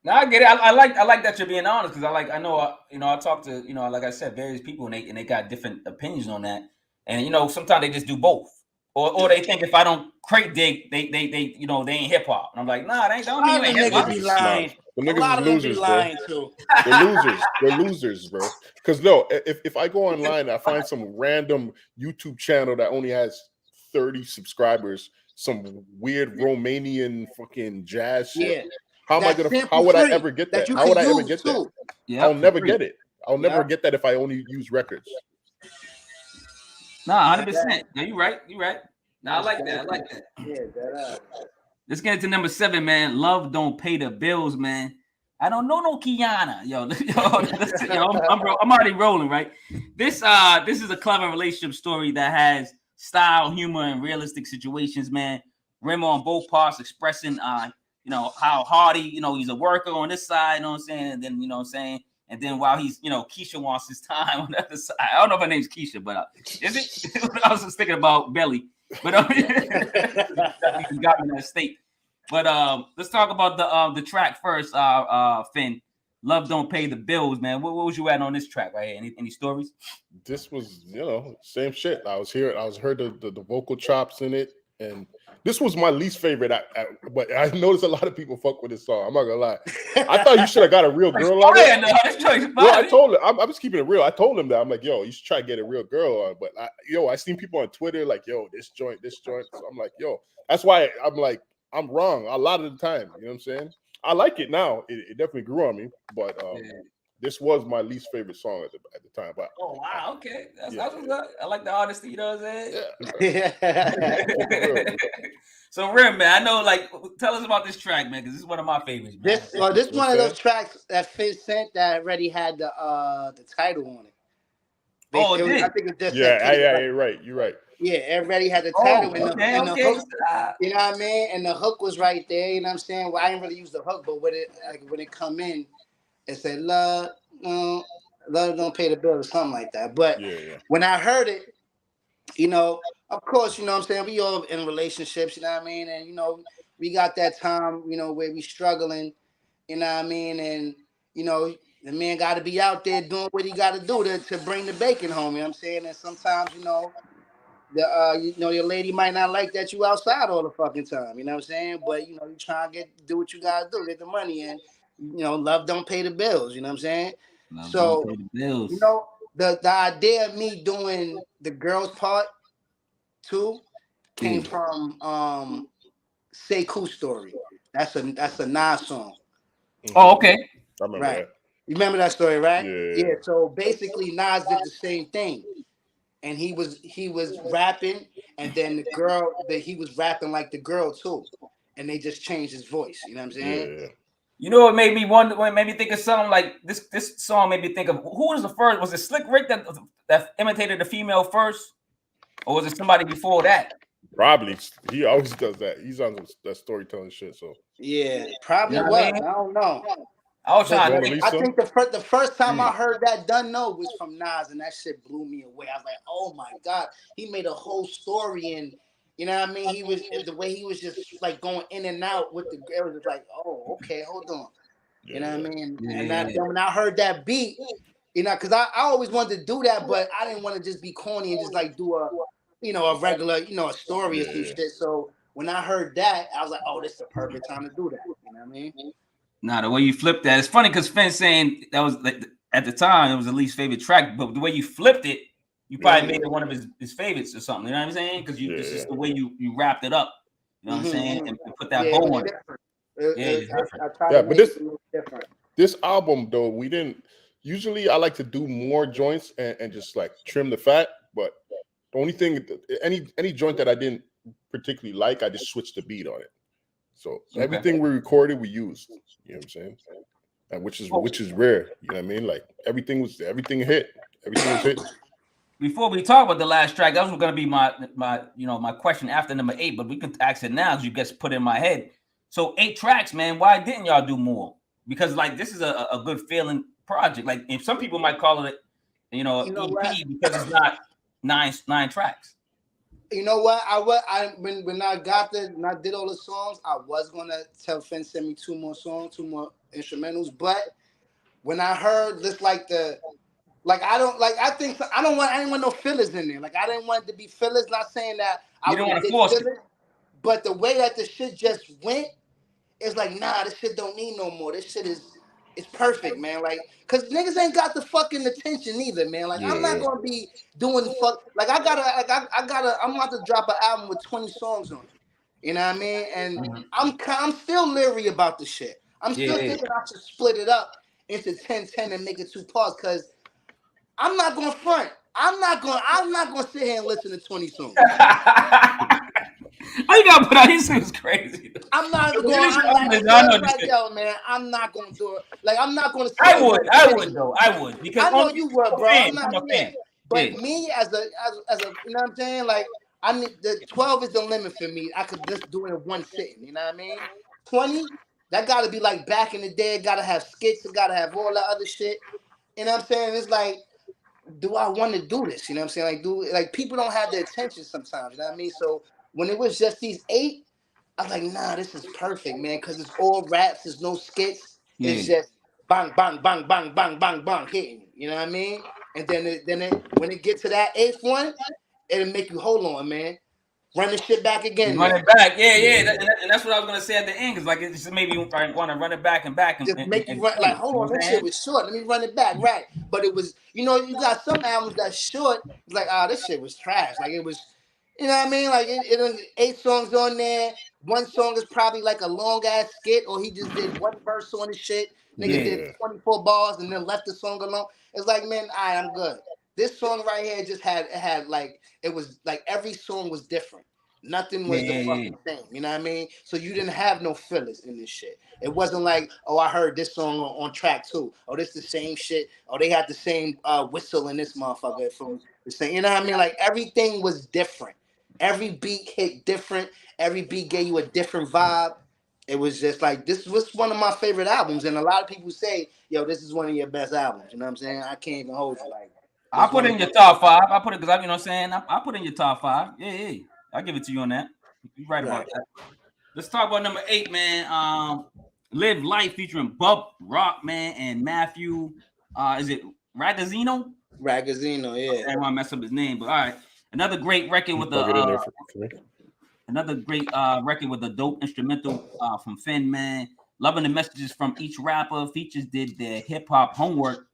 Now I get it. I like that you're being honest, because I know I talk to like I said, various people, and they got different opinions on that, and sometimes they just do both. Or they think if I don't crate dig, they ain't hip hop. And I'm like, nah, they don't mean you ain't hip hop. Be lying. The niggas is losers, bro. Too. They're losers, bro. Because no, if I go online and I find some random YouTube channel that only has 30 subscribers, some weird Romanian fucking jazz shit. How would I ever get that? How would I ever get that? I'll never get it. I'll never get that if I only use records. Nah, 100%. Yeah, you right. Nah, I like that. Yeah, Let's get into number 7, man. Love don't pay the bills, man. I don't know no Kiana. I'm already rolling, right? This is a clever relationship story that has style, humor, and realistic situations, man. Rim on both parts expressing how hard he's a worker on this side, you know what I'm saying? And then, you know what I'm saying? And then while he's, Keisha wants his time on the other side. I don't know if her name's Keisha, but is it? I was just thinking about Belly. But he got me in that state. But let's talk about the track first, Finn. Love don't pay the bills, man. What was you at on this track right here? Any stories? This was, same shit. I heard the vocal chops in it, and this was my least favorite. But I noticed a lot of people fuck with this song. I'm not gonna lie. I thought you should have got a real girl on it. I told him. I'm just keeping it real. I told him that. I'm like, yo, you should try to get a real girl on. But I seen people on Twitter like, yo, this joint. So I'm like, yo, that's why I'm like, I'm wrong a lot of the time. You know what I'm saying? I like it now. It definitely grew on me. But this was my least favorite song at the time. But wow, okay. That's I like the honesty, you know what I'm saying? Yeah. So Rim, man, I know, like, tell us about this track, man, because this is one of my favorites. Man. This one of those tracks that Finn sent that already had the title on it. I think it's just you're right. Yeah, everybody had the title and the hook. You know what I mean? And the hook was right there. You know what I'm saying? Well, I didn't really use the hook, but when it come in, it said love don't pay the bill or something like that. But when I heard it, of course, you know what I'm saying, we all in relationships, you know what I mean? And we got that time, where we struggling, you know what I mean? And the man got to be out there doing what he got to do to bring the bacon home. You know what I'm saying? And sometimes, your lady might not like that you outside all the fucking time. You know what I'm saying? But you try to do what you gotta do, get the money in. Love don't pay the bills. You know what I'm saying? Love don't pay the bills. The idea of me doing the girls part too came from Sekou Story. That's a Nas song. Oh, okay. I remember that. You remember that story, right? Yeah. So basically, Nas did the same thing, and he was rapping, and then the girl that he was rapping like the girl too, and they just changed his voice. You know what I'm saying? Yeah. You know what made me wonder? What made me think of something like this? This song made me think of who was the first? Was it Slick Rick that imitated the female first? Or was it somebody before that? Probably. He always does that. He's on that storytelling shit. So yeah, probably was. I don't know. I was trying to think. I think the first time I heard that done was from Nas, and that shit blew me away. I was like, oh my God, he made a whole story, and you know what I mean? He was the way he was just like going in and out with the it was just like, oh, okay, hold on. You know what I mean? And then when I heard that beat, you know, because I always wanted to do that, but I didn't want to just be corny and just like do a regular, a story or some shit. So when I heard that, I was like, oh, this is the perfect time to do that. You know what I mean? Nah, the way you flipped that, it's funny because Finn's saying that was like at the time it was the least favorite track, but the way you flipped it, you probably made it one of his favorites or something. You know what I'm saying? Because it's just the way you wrapped it up. You know what I'm saying? And put that bow on it. But this album though, we didn't. Usually, I like to do more joints and just like trim the fat. But the only thing, any joint that I didn't particularly like, I just switched the beat on it. So everything we recorded, we used. You know what I'm saying? And which is rare. You know what I mean? Like everything hit. Everything was hit. Before we talk about the last track, that was going to be my question after number 8, but we can ask it now because you just put it in my head. So 8 tracks, man. Why didn't y'all do more? Because like this is a good feeling project. Like if some people might call it, EP because it's not nine tracks. You know what? When I did all the songs, I was gonna tell Finn send me 2 more songs, 2 more instrumentals. But when I heard this, I didn't want no fillers in there. Like I didn't want it to be fillers. Not saying that I want to force fillers, but the way that the shit just went, it's like nah, this shit don't need no more. This shit it's perfect, man. Like, cause niggas ain't got the fucking attention either, man. Like, I'm not gonna be doing like I'm about to drop an album with 20 songs on it. You know what I mean? And I'm still leery about the shit. I'm still thinking I should split it up into 10-10 and make it 2 parts. Cause I'm not gonna front. I'm not gonna sit here and listen to 20 songs. I gotta put out his was crazy. I'm not going. Yo, man, I'm not gonna do it. Like I'm not gonna. I would though. I would because I know you would, bro. I'm a fan. But me as a, you know what I'm saying? Like I need the 12 is the limit for me. I could just do it in one sitting. You know what I mean? 20, that gotta be like back in the day. It gotta have skits. It gotta have all that other shit. You know what I'm saying? It's like, do I want to do this? You know what I'm saying? Like people don't have the attention sometimes. You know what I mean? So when it was just these 8. I was like, nah, this is perfect, man, because it's all raps. There's no skits. It's just bang, bang, bang, bang, bang, bang, bang, hitting. You know what I mean? And then when it gets to that 8th one, it'll make you hold on, man. Run the shit back again. Run it back, and that's what I was gonna say at the end, because like it just made me want to run it back and back. Just make you run like, hold on, that shit was short. Let me run it back, right? But it was, you got some albums that's short. It's like, this shit was trash. Like it was. You know what I mean? Like it 8 songs on there. One song is probably like a long ass skit, or he just did one verse on the shit. Nigga did 24 bars and then left the song alone. It's like, man, I'm good. This song right here just had like it was like every song was different. Nothing was the fucking same. You know what I mean? So you didn't have no fillers in this shit. It wasn't like, oh, I heard this song on track 2. Oh, this the same shit. Oh, they had the same whistle in this motherfucker from the same. You know what I mean? Like everything was different. Every beat hit different. Every beat gave you a different vibe. It was just like, this was one of my favorite albums. And a lot of people say, yo, this is one of your best albums. You know what I'm saying? I can't even hold you. Like, I put it in your top 5. I put it because, you know what I'm saying? I put it in your top 5. Yeah. I'll give it to you on that. You're right about that. Let's talk about number 8, man. Live Life featuring Bub Rock, man, and Maffew. Is it Ragazino? Ragazino, yeah. I don't want to mess up his name, but all right. Another great record with the record with a dope instrumental from Finn, man. Loving the messages from each rapper. Features did their hip hop homework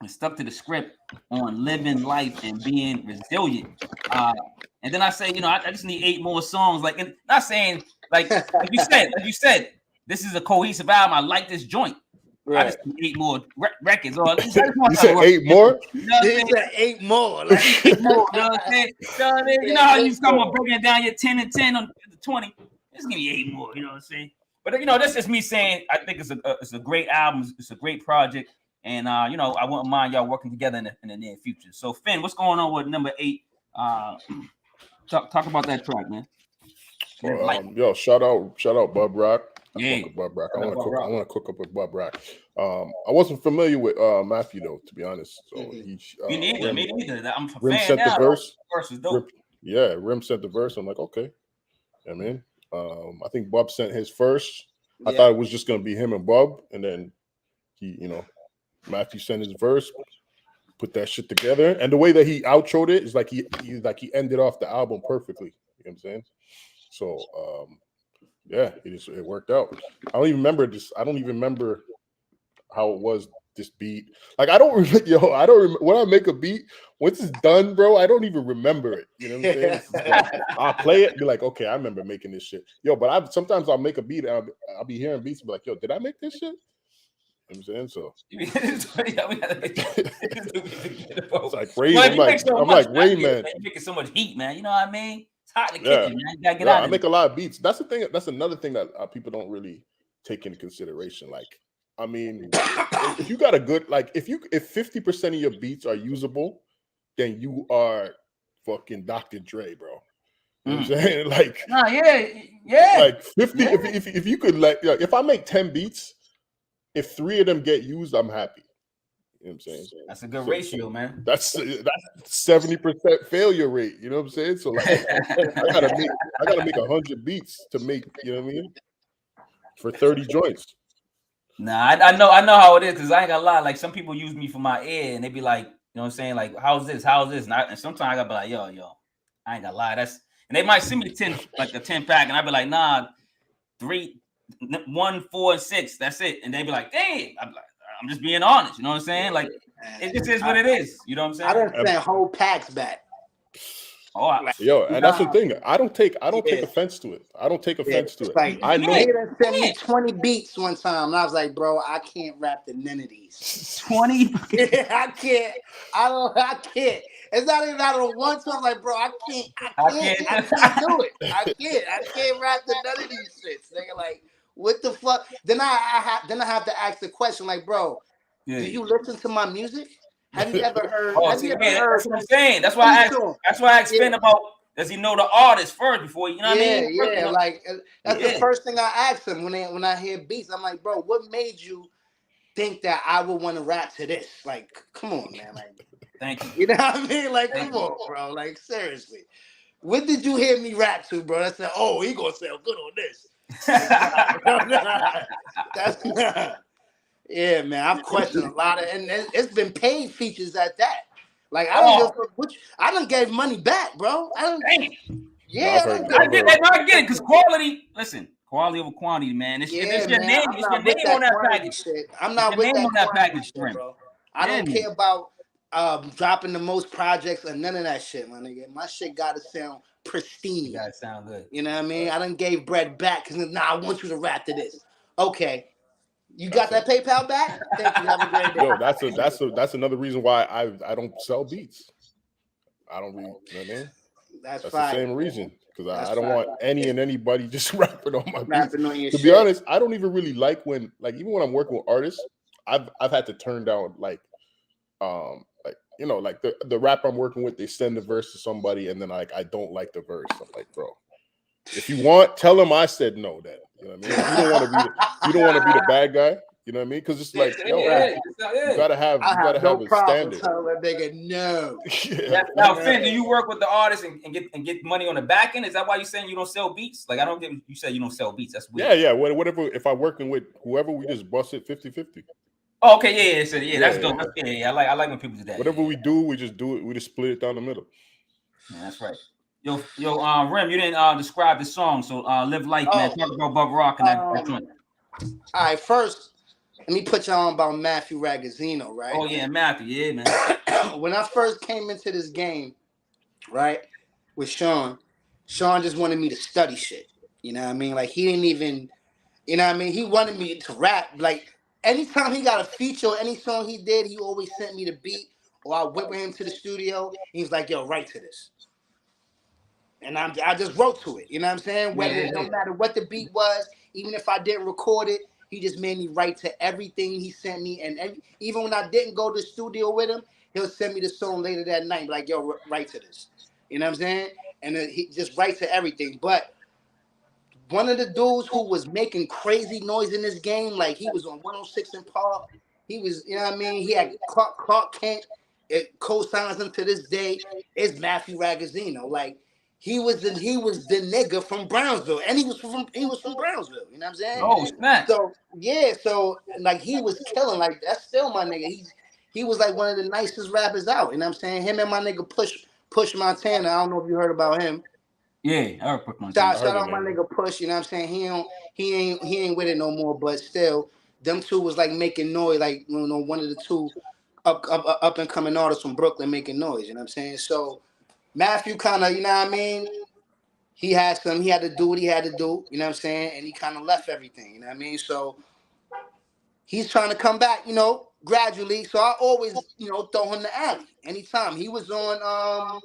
and stuck to the script on living life and being resilient. And then I say, I just need 8 more songs. Like, and not saying like you said, this is a cohesive album. I like this joint. Right. I just need 8 more records. Or you said 8 more? You said 8 more. Like, 8 more. You know what I'm saying? You know how you come on breaking down your 10 and 10 on the 20. Just give me 8 more. You know what I'm saying? But that's just me saying I think it's a great album. It's a great project, and I wouldn't mind y'all working together in the near future. So Finn, what's going on with number 8? Talk about that track, man. Yo, shout out Bub Rock. Yeah, I fuck with Bub Rock. I want to cook up with Bub Rock. I wasn't familiar with Maffew though, to be honest. So me neither. I'm a Rim fan sent now. The verse. Verse was dope. Rim sent the verse. I'm like, okay. I mean, I think Bub sent his first. I thought it was just gonna be him and Bub, and then he, Maffew sent his verse, put that shit together, and the way that he outroed it is like he ended off the album perfectly. You know what I'm saying? So it worked out. I don't even remember this. I don't even remember how it was, this beat. Like I don't remember when I make a beat, once it's done, bro, I don't even remember it. You know what I'm saying? Like, I'll play it, be like, okay, I remember making this shit. But sometimes I'll make a beat and I'll be hearing beats and be like, yo, did I make this shit? You know what I'm saying? So it's like Ray. I'm like Ray, man. You're making so much heat, man. You know what I mean? It's hot in the kitchen, man. You gotta get out. I make a lot of beats. That's the thing. That's another thing that people don't really take into consideration. Like, I mean, if you got a good, like, if 50% of your beats are usable, then you are fucking Dr. Dre, bro. You know what I'm saying? Like, like 50. If you could, like, if I make 10 beats, if 3 of them get used, I'm happy. You know what I'm saying? That's a good ratio, man. That's 70% failure rate. You know what I'm saying? So like, I gotta make 100 beats to make, you know what I mean, for 30 joints. Nah, I know how it is, because I ain't gonna lie. Like, some people use me for my ear, and they be like, you know what I'm saying? Like, how's this? And sometimes I gotta be like, yo, I ain't gonna lie. And they might send me a 10 pack, and I be like, nah, 3, 1, 4, and 6. That's it. And they be like, damn. I'm just being honest. You know what I'm saying? Like, it just is what it is. You know what I'm saying? I done sent whole packs back. And that's the thing. I don't take offense to it. I don't take offense to it. Like, I know. They done sent me 20 beats one time, and I was like, bro, I can't rap to none of these. 20? I can't. I can't. It's not even out of one time. I'm like, bro, I can't do it. I can't rap to none of these shits. Nigga, like, what the fuck? Then I have to ask the question, like, bro, do you listen to my music? Have you ever heard? That's what I'm saying. That's why I asked Finn about, does he know the artist first before, you know what I mean? Yeah, like, that's the first thing I ask him when I hear beats. I'm like, bro, what made you think that I would want to rap to this? Like, come on, man. Like, thank you. You know what I mean? Like, come on, bro. Like, seriously. What did you hear me rap to, bro? I said, oh, he gonna sound good on this. That's not. Yeah, man. I've questioned a lot of, and it's been paid features at that. Like, I done gave money back, bro. I get it, because quality over quantity, man. It's your name. It's your name on that package. Shit. I'm not with that package, bro. I don't care about dropping the most projects or none of that shit, my nigga. My shit gotta sound pristine. You gotta sound good. You know what I mean? I done gave bread back because I want you to rap to this. Okay. You got that PayPal back? Thank you. Have a great day. Yo, that's another reason why I don't sell beats. I don't really, you know what I mean? That's the same reason, because I don't want anybody just rapping on my beats. To be honest, I don't even really like when, like, even when I'm working with artists, I've had to turn down like the rap I'm working with, they send the verse to somebody and then like I don't like the verse. I'm like, bro, if you want, tell them I said no. Then you know what I mean. You don't want to be the bad guy. You know what I mean? Because it's like, you gotta have a standard. Tell that nigga no. Now, Finn, do you work with the artist and get money on the back end? Is that why you're saying you don't sell beats? Like, I don't get you said you don't sell beats. That's weird. Yeah. Whatever. If I'm working with whoever, we just bust it 50-50. Oh, okay, that's dope. I like when people do that. Whatever we do, we just do it. We just split it down the middle. Yeah, that's right. Yo, Rem, you didn't describe the song, so Live Life, man. Talk about Bub Rock and that joint. All right, first, let me put y'all on about Maffew Ragazino, right? Oh yeah, Maffew, yeah, man. When I first came into this game, right, with Sean just wanted me to study shit. You know what I mean? Like, he didn't even, you know what I mean? He wanted me to rap. Like, anytime he got a feature or any song he did, he always sent me the beat, or I went with him to the studio. He was like, yo, write to this. And I just wrote to it. You know what I'm saying? No matter what the beat was, even if I didn't record it, he just made me write to everything he sent me. And even when I didn't go to the studio with him, he'll send me the song later that night, like, yo, write to this. You know what I'm saying? and he just right to everything. But one of the dudes who was making crazy noise in this game, like he was on 106 in Park. He was, you know what I mean? He had Clark Kent. It co-signs him to this day. Is Maffew Ragazino. Like he was the nigga from Brownsville, and he was from Brownsville. You know what I'm saying? Oh snap! So yeah, so like he was killing. Like that's still my nigga. He was like one of the nicest rappers out. You know what I'm saying? Him and my nigga Push Montana. I don't know if you heard about him. Yeah, I heard Push Montana. Shout out my nigga Push. You know what I'm saying? He ain't with it no more. But still, them two was like making noise. Like one of the two up and coming artists from Brooklyn making noise. You know what I'm saying? So Maffew kind of, you know what I mean? He had to do what he had to do. You know what I'm saying? And he kind of left everything. You know what I mean? So he's trying to come back, you know, gradually. So I always, you know, throw him the alley anytime. He was on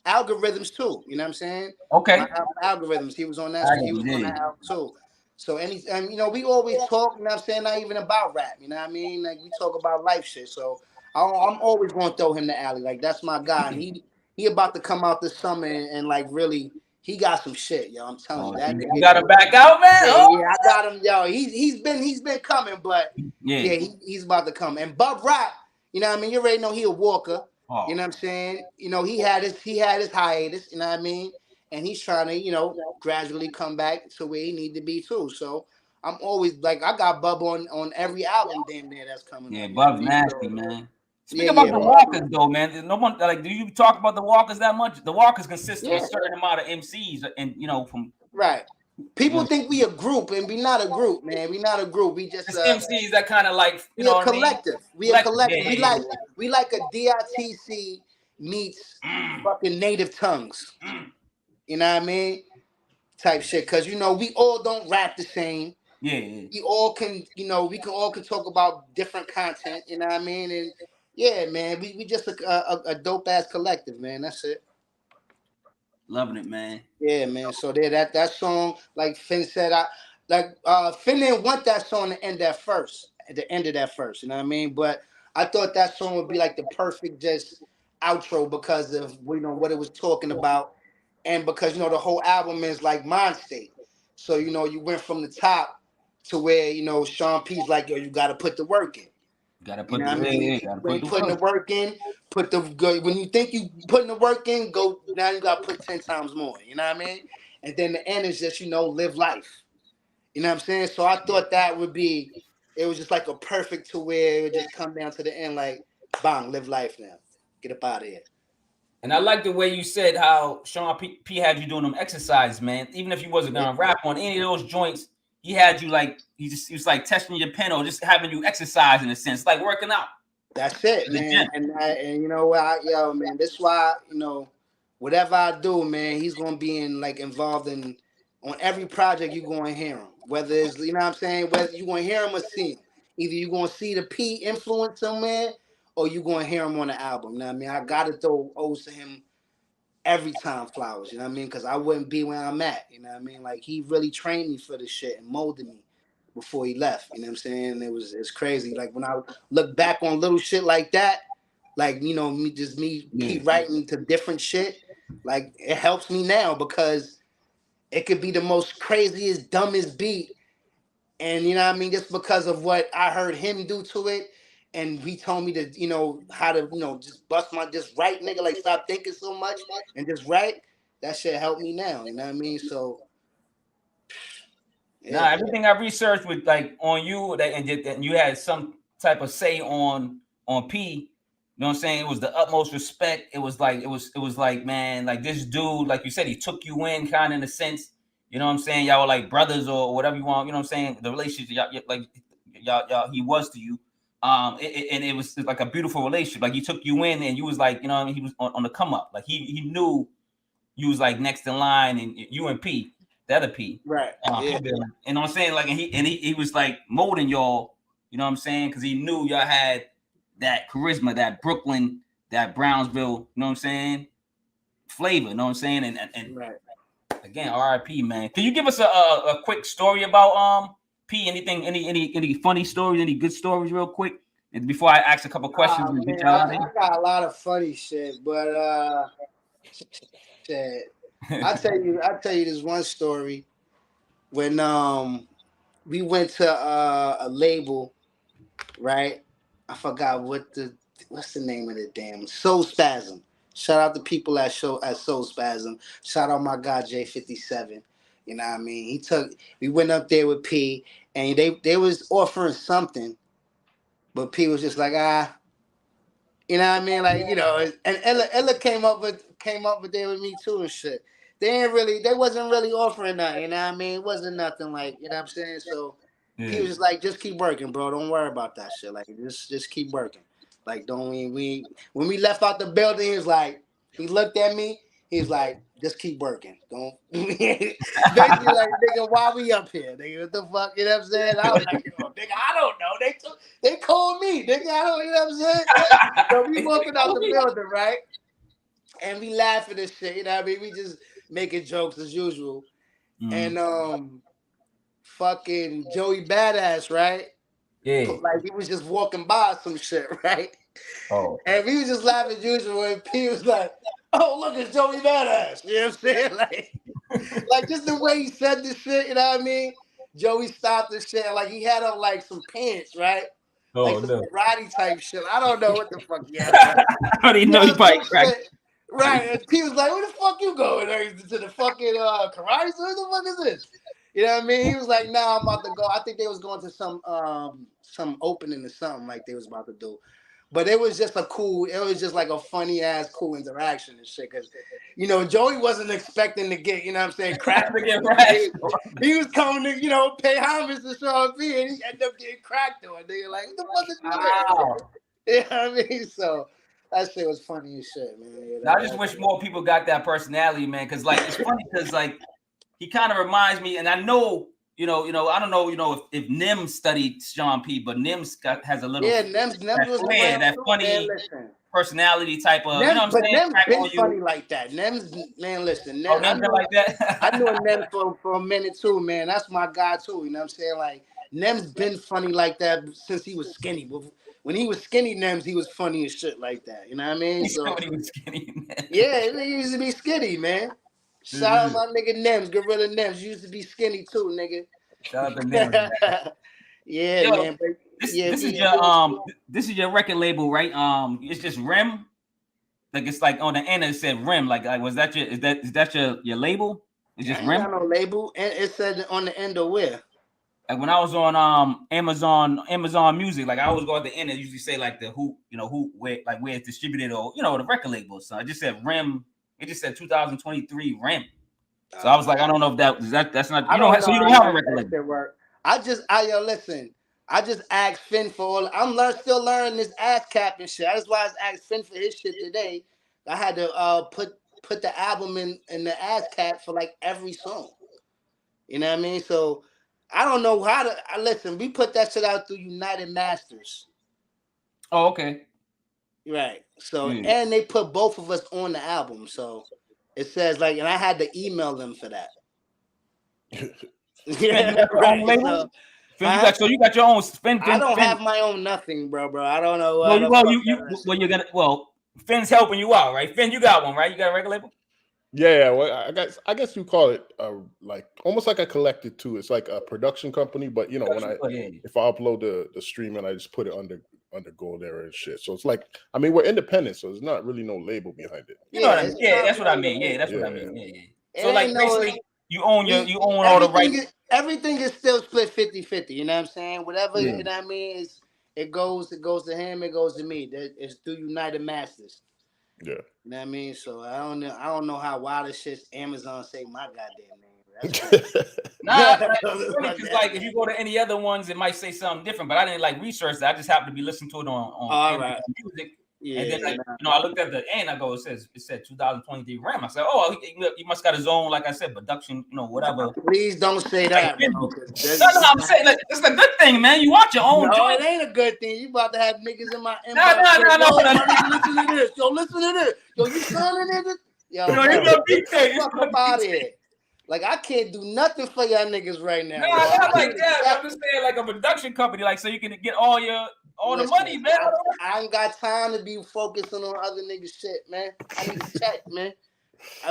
Algorithms too. You know what I'm saying? Okay. My Algorithms. He was on that. He was on that album too. So and you know, we always talk. You know what I'm saying? Not even about rap. You know what I mean? Like we talk about life shit. So I'm always going to throw him the alley. Like that's my guy. And he about to come out this summer and like really. He got some shit, yo. I'm telling you that. You got him back out, man. Yeah, I got him, yo. He's been coming, but yeah, he's about to come. And Bub Rap, you know what I mean? You already know he a walker. You know what I'm saying? You know, he had his hiatus, you know what I mean? And he's trying to, you know, gradually come back to where he need to be too. So I'm always like I got Bub on every album damn near that's coming. Yeah, Bub's nasty, man. Speaking about the walkers, though, man, no one like. Do you talk about the walkers that much? The walkers consist of a certain amount of MCs, and you know, from right. People think we a group, and we not a group, man. We not a group. We just MCs that kind of like you know, collective. We a collective. Yeah, we like a THHC meets fucking native tongues. You know what I mean? Type shit, because you know we all don't rap the same. Yeah. We all can, you know, we can all talk about different content. You know what I mean? And yeah, man, we just a dope ass collective, man. That's it. Loving it, man. Yeah, man. So there, that song, like Finn said, Finn didn't want that song to end at the end of that first. You know what I mean? But I thought that song would be like the perfect just outro because of you know what it was talking about, and because you know the whole album is like mind state. So you know you went from the top to where you know Sean P's like, yo, you got to put the work in. Gotta put the work in. When you think you putting the work in, go now. You gotta put 10 times more. You know what I mean? And then the end is just live life. You know what I'm saying? So I thought that would be. It was just like a perfect to where it would just come down to the end, like, bang, live life now. Get up out of here. And I like the way you said how Sean P had you doing them exercises, man. Even if you wasn't gonna rap on any of those joints. He had you like he was like testing your pen or just having you exercise in a sense, like working out. That's it, man. And you know what, yo, man. That's why whatever I do, man, he's gonna be involved in on every project. You gonna hear him, whether it's you know what I'm saying, whether you gonna hear him or see him. Either you gonna see the P influence somewhere, or you gonna hear him on the album. You know what I mean? I gotta throw O's to him every time, flowers, you know what I mean? Because I wouldn't be where I'm at, you know what I mean? Like, he really trained me for this shit and molded me before he left, you know what I'm saying? It's crazy. Like, when I look back on little shit like that, like, me keep writing to different shit, like, it helps me now because it could be the most craziest, dumbest beat, and, you know what I mean? Just because of what I heard him do to it, and he told me to, how to, just just write, nigga, like stop thinking so much and just write. That shit helped me now. You know what I mean? So, yeah. Everything I researched with like on you and you had some type of say on P. You know what I'm saying? It was the utmost respect. It was like, man, like this dude, like you said, he took you in kind of in a sense. You know what I'm saying? Y'all were like brothers or whatever you want. You know what I'm saying? The relationship, y'all, he was to you. And it was like a beautiful relationship. Like he took you in, and you was like, you know what I mean? He was on the come up. Like he knew you was like next in line, and you and P, the other P, right? Yeah. You know what I'm saying? Like, and he was like molding y'all. You know what I'm saying? Because he knew y'all had that charisma, that Brooklyn, that Brownsville. You know what I'm saying? Flavor. You know what I'm saying? And right. Again, R.I.P. man. Can you give us a quick story about P? Anything? Any funny stories? Any good stories, real quick? And before I ask a couple questions, I got a lot of funny shit, but shit. I tell you this one story when we went to a label, right? I forgot what's the name of the damn Soul Spasm. Shout out to people at Soul Spasm. Shout out my guy J57. You know what I mean? We went up there with P, and they was offering something, but P was just like, you know what I mean? Like, and Ella came up with there with me too and shit. They wasn't really offering nothing, you know what I mean? It wasn't nothing like, you know what I'm saying? So he was just like, just keep working, bro. Don't worry about that shit. Like, just keep working. Like, don't we when we left out the building, he looked at me, he's like, just keep working. Don't basically like, nigga, why we up here? Nigga, what the fuck, you know what I'm saying? I was like, yo, nigga, I don't know. They called me, nigga, I don't, you know what I'm saying? So we walking out the building, right? And we laughing and shit, you know what I mean? We just making jokes as usual. And fucking Joey Badass, right? Yeah. Like he was just walking by some shit, right? Oh. And we was just laughing as usual, and P was like, oh, look, it's Joey Badass. You know what I'm saying? Like just the way he said this shit, you know what I mean? Joey stopped this shit, like he had on like some pants, right? Like some karate type shit. I don't know what the fuck he had. I didn't know he probably cracked. Right. And P was like, where the fuck you going? To the fucking karate? What the fuck is this? You know what I mean? He was like, nah, I'm about to go. I think they was going to some opening or something like they was about to do. But it was just like a funny ass cool interaction and shit. Cause Joey wasn't expecting to get, you know what I'm saying, cracked again. Right? He was coming to, pay homage to Sean P, and he ended up getting cracked on. They like, what the fuck is this? You know what I mean? So that shit was funny as shit, man. I just wish more people got that personality, man. Cause like it's funny because like he kind of reminds me, and I know, I don't know, if Nim studied Sean P, but Nim's has a little Nim's was that funny personality type of, Nems, you know what I'm saying? Nem's been funny like that. Nem's, man, listen. Nem's been like that? I knew Nem for a minute too, man. That's my guy too, you know what I'm saying? Like, Nem's been funny like that since he was skinny. When he was skinny, Nems, he was funny as shit like that. You know what I mean? So when he was skinny, man. Yeah, he used to be skinny, man. Shout out my nigga Nems, Gorilla Nems. Used to be skinny too, nigga. Shout out to Nems. Yeah, yo, man. But this is your record label, right? It's just Rim. Like it's like on the end it said Rim. Like was that is that your label? It's just Rim. Got no label, and it said on the end of where. Like when I was on Amazon Music, like I always go at the end and usually say like the where it's distributed or the record label. So I just said Rim. It just said 2023 Rim. So I was like, I don't know if that's not so you don't have a record label. Listen. I just asked Finn for all. I'm still learning this ass cap and shit. That's why I asked Finn for his shit today. I had to put the album in the ass cap for like every song. You know what I mean? So I don't know how to listen. We put that shit out through United Masters. Oh, okay. Right. So and they put both of us on the album. So it says like, and I had to email them for that. Yeah, right. So you got your own spin. I don't have my own nothing, bro. I don't know. Finn's helping you out, right? Finn, you got one, right? You got a record label? Yeah. Well, I guess you call it like almost like a collective too. It's like a production company, but if I upload the stream and I just put it under Gold Era and shit. So it's like, I mean, we're independent, so there's not really no label behind it. That's what I mean. Yeah, that's what I mean. Yeah. So like basically you own all the rights. Everything is still split 50-50, you know what I'm saying? Whatever, you know what I mean, it goes to him, it goes to me. It's through United Masters. Yeah. You know what I mean? So I don't know how wild this shit's Amazon say my goddamn name. Because like if you go to any other ones, it might say something different, but I didn't like research that. I just happened to be listening to it on right. music. Yeah, and then I looked at the end. I go, it said 2023 Ram. I said, oh, he must got his own, like I said, production, whatever. Please don't say that. Bro, no, I'm saying like, it's a good thing, man. You want your own. No, it ain't a good thing. You about to have niggas in my inbox. No. Listen to this. Yo, listen to this. Yo, you signing niggas? Yo, you gonna be fuck up out of here. Like I can't do nothing for y'all niggas right now. No, not like that. I'm just saying like a production company, like so you can get all the money, man. I ain't got time to be focusing on other niggas' shit, man. I need to check, man.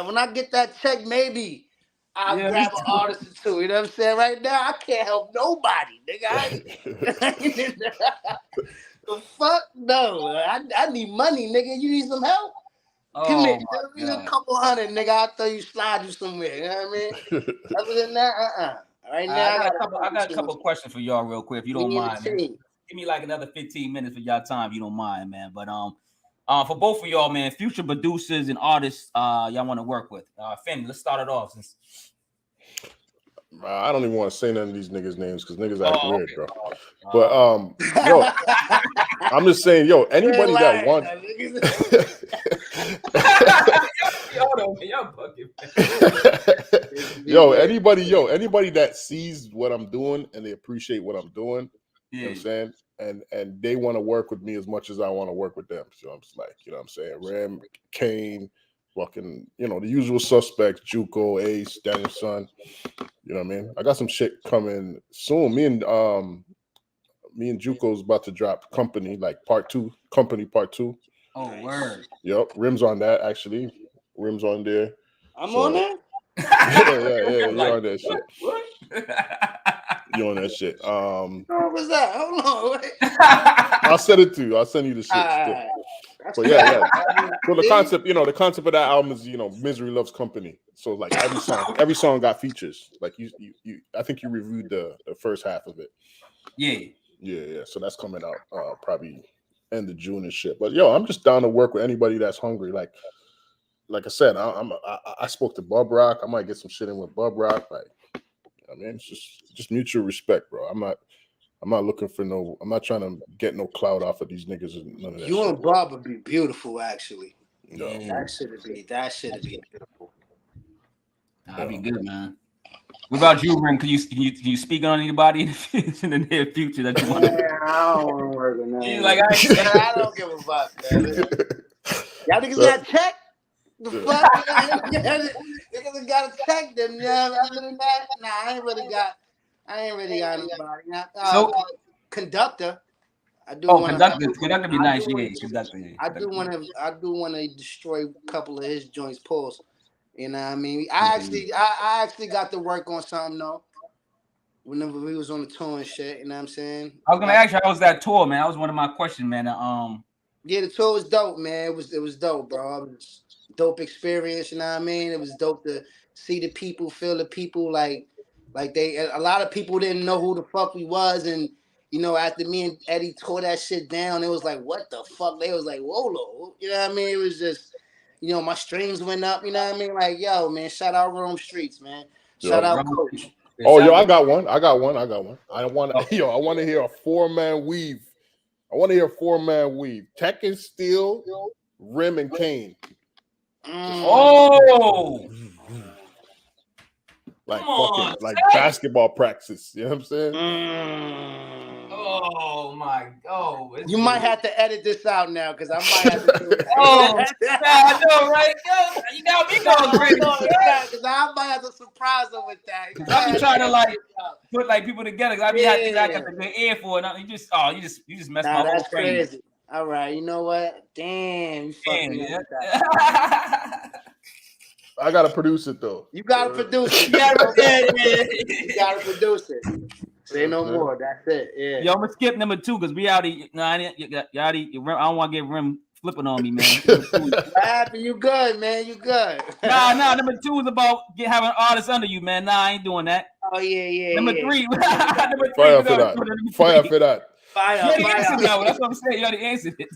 When I get that check, maybe I'll grab an artist or two. You know what I'm saying? Right now, I can't help nobody, nigga. The fuck no. I need money, nigga. You need some help? Give me a couple $100, nigga. I'll throw you, slide you somewhere. You know what I mean? Other than that, Right now, I got a couple questions for y'all real quick, if you don't mind. Man. Give me like another 15 minutes for y'all time, if you don't mind, man. But for both of y'all, man, future producers and artists y'all want to work with. Finn, let's start it off. I don't even want to say none of these niggas' names because niggas act weird, bro. But yo, I'm just saying, yo, anybody that wants anybody that sees what I'm doing and they appreciate what I'm doing, you know what I'm saying? And they want to work with me as much as I want to work with them. So I'm just like, you know what I'm saying? Ram, Kaine, fucking, you know, the usual suspects, Juco, Ace, Daniel Son. You know what I mean? I got some shit coming soon. Me and Juco's about to drop Company, like part 2. Oh, word. Yep. Rim's on that, actually. Rim's on there. I'm on there? Yeah. You're on that shit. What? You're on that shit. What was that? Hold on. Wait. I'll send it to you. I'll send you the shit. But yeah. So the concept of that album is, you know, Misery Loves Company. So like every song got features. Like you I think you reviewed the first half of it. Yeah. So that's coming out probably end of June and shit. But yo, I'm just down to work with anybody that's hungry. Like I said, I spoke to Bub Rock. I might get some shit in with Bub Rock. Like, I mean, it's just mutual respect, bro. I'm not looking for I'm not trying to get no clout off of these niggas and none of that. You and Bob would be beautiful, actually. No. That should be beautiful. That'd be good, man. What about you, Rim? Can you speak on anybody in the near future that you want to? Man, I don't want to work with none. He's like, I don't give a fuck, man. Y'all niggas got checked? The fuck? Niggas got to check them, yeah. Other than that, nah, I ain't really got anybody. So, Conductor. I do Conductor be nice, yeah. Conductor. I do want to destroy a couple of his joints pulls. You know what I mean? I actually got to work on something though. Whenever we was on the tour and shit, you know what I'm saying? I was gonna ask you, how was that tour, man? That was one of my questions, man. Yeah, the tour was dope, man. It was dope, bro. It was dope experience, you know what I mean? It was dope to see the people, feel the people, like a lot of people didn't know who the fuck we was, and you know, after me and Eddie tore that shit down, it was like, what the fuck? They was like, whoa, you know what I mean? It was just, you know, my streams went up, you know what I mean? Like, yo, man, shout out Rome Streets, man. Shout out Coach. Oh, yo, I got one. I want to hear a 4-man weave. I want to hear a 4-man weave. Tech and Steel, Rim and Kaine. Oh, like fucking like basketball practice. You know what I'm saying? Oh my god! You might have to edit this out now because I might have to do it. I know, right? Yo, you got me going crazy. Because I might have to surprise them with that. I be trying to like put like people together. I be I got the good ear for it. You just messed my whole frame. Crazy. All right, you know what? Damn, you fucked me up with that. I gotta produce it though. You gotta produce it. You gotta produce it. Say no more. That's it. Yeah. Yo, I'm gonna skip number 2 because we already. No, I don't want to get Rim flipping on me, man. Happy, you good, man? You good? Nah. Number 2 is about having artists under you, man. Nah, I ain't doing that. Oh yeah. Number 3. Fire for that. Fire. That's what I'm saying. You already answered it.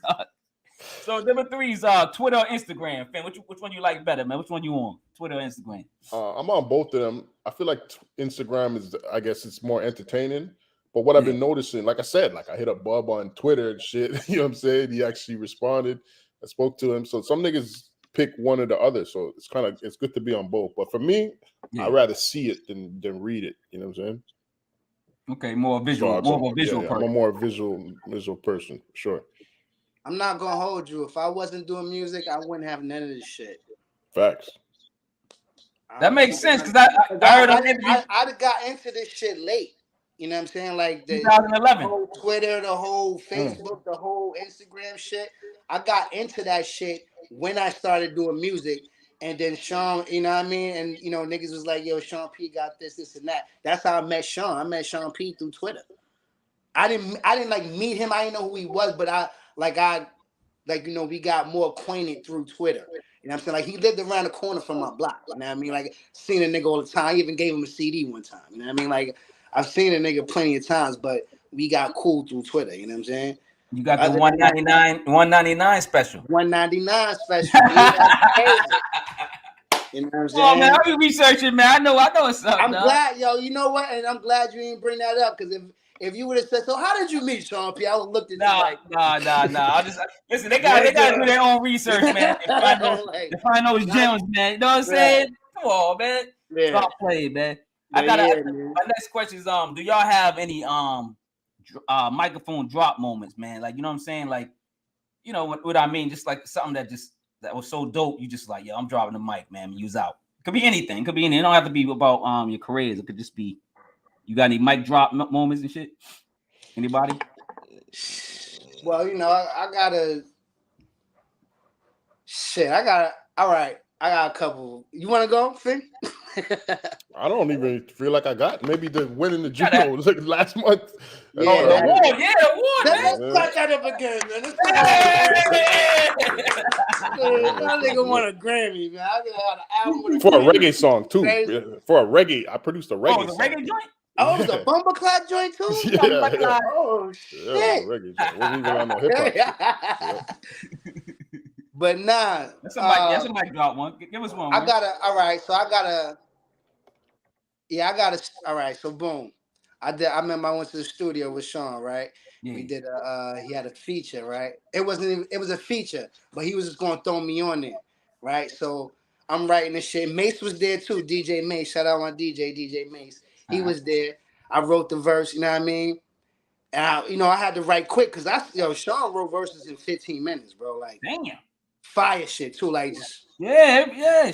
So number 3 is Twitter or Instagram. Fan, which one you like better, man? Which one you on? Twitter or Instagram? I'm on both of them. I feel like Instagram is, I guess it's more entertaining. But what I've been noticing, like I said, like I hit up Bub on Twitter and shit. You know what I'm saying? He actually responded. I spoke to him. So some niggas pick one or the other. So it's good to be on both. But for me, I'd rather see it than read it. You know what I'm saying? Okay, more visual person. I'm a more visual person, sure. I'm not gonna hold you. If I wasn't doing music, I wouldn't have none of this shit. Facts. That makes sense because I heard I'd got into this shit late. You know what I'm saying? Like the 2011, whole Twitter, the whole Facebook, the whole Instagram shit. I got into that shit when I started doing music, And then Sean, you know what I mean? And, you know, niggas was like, yo, Sean P got this, and that. That's how I met Sean. I met Sean P through Twitter. I didn't like meet him. I didn't know who he was, but you know, we got more acquainted through Twitter. You know what I'm saying? Like, he lived around the corner from my block. You know what I mean? Like, seen a nigga all the time. I even gave him a CD one time. You know what I mean? Like, I've seen a nigga plenty of times, but we got cool through Twitter. You know what I'm saying? You got the 199 special. 199 special. Yeah, that's crazy. You know what I'm saying? Oh man, I be researching, man. I know it's something. I'm glad, yo. You know what? And I'm glad you didn't bring that up, because if you would have said, so how did you meet Sean P? I would have looked at you like, nah. I just listen. They got to do their own research, man. They find those gems, man. You know what I'm saying? Come on, man. Stop playing, man. I gotta. My next question is, do y'all have any microphone drop moments, man? Like, you know what I'm saying? Like, you know what I mean? Just like something that was so dope. You just like, yo, I'm dropping the mic, man. Use out. Could be anything. It don't have to be about your careers. It could just be. You got any mic drop moments and shit? Anybody? Well, you know, I got a couple. You want to go, Finn? I don't even feel like I got maybe the winning the Juno like last month. The award, man. Let's start that up again, man. That nigga want a Grammy, man. I got an album for a reggae song too. Yeah, for a reggae, I produced a reggae song. Reggae joint? Oh, it's a Bumbleclad joint too? Yeah. Oh shit. Yeah, reggae joint. Wasn't even on no hip hop. But nah. That's a mic drop one. Give us one. All right. So boom. I remember I went to the studio with Sean, right? Yeah. We did he had a feature, right? It was a feature, but he was just gonna throw me on there, right? So I'm writing this shit. Mace was there too, DJ Mace. Shout out my DJ Mace. He was there. I wrote the verse, you know what I mean? And I had to write quick because Sean wrote verses in 15 minutes, bro. Like, damn. Fire shit too, like just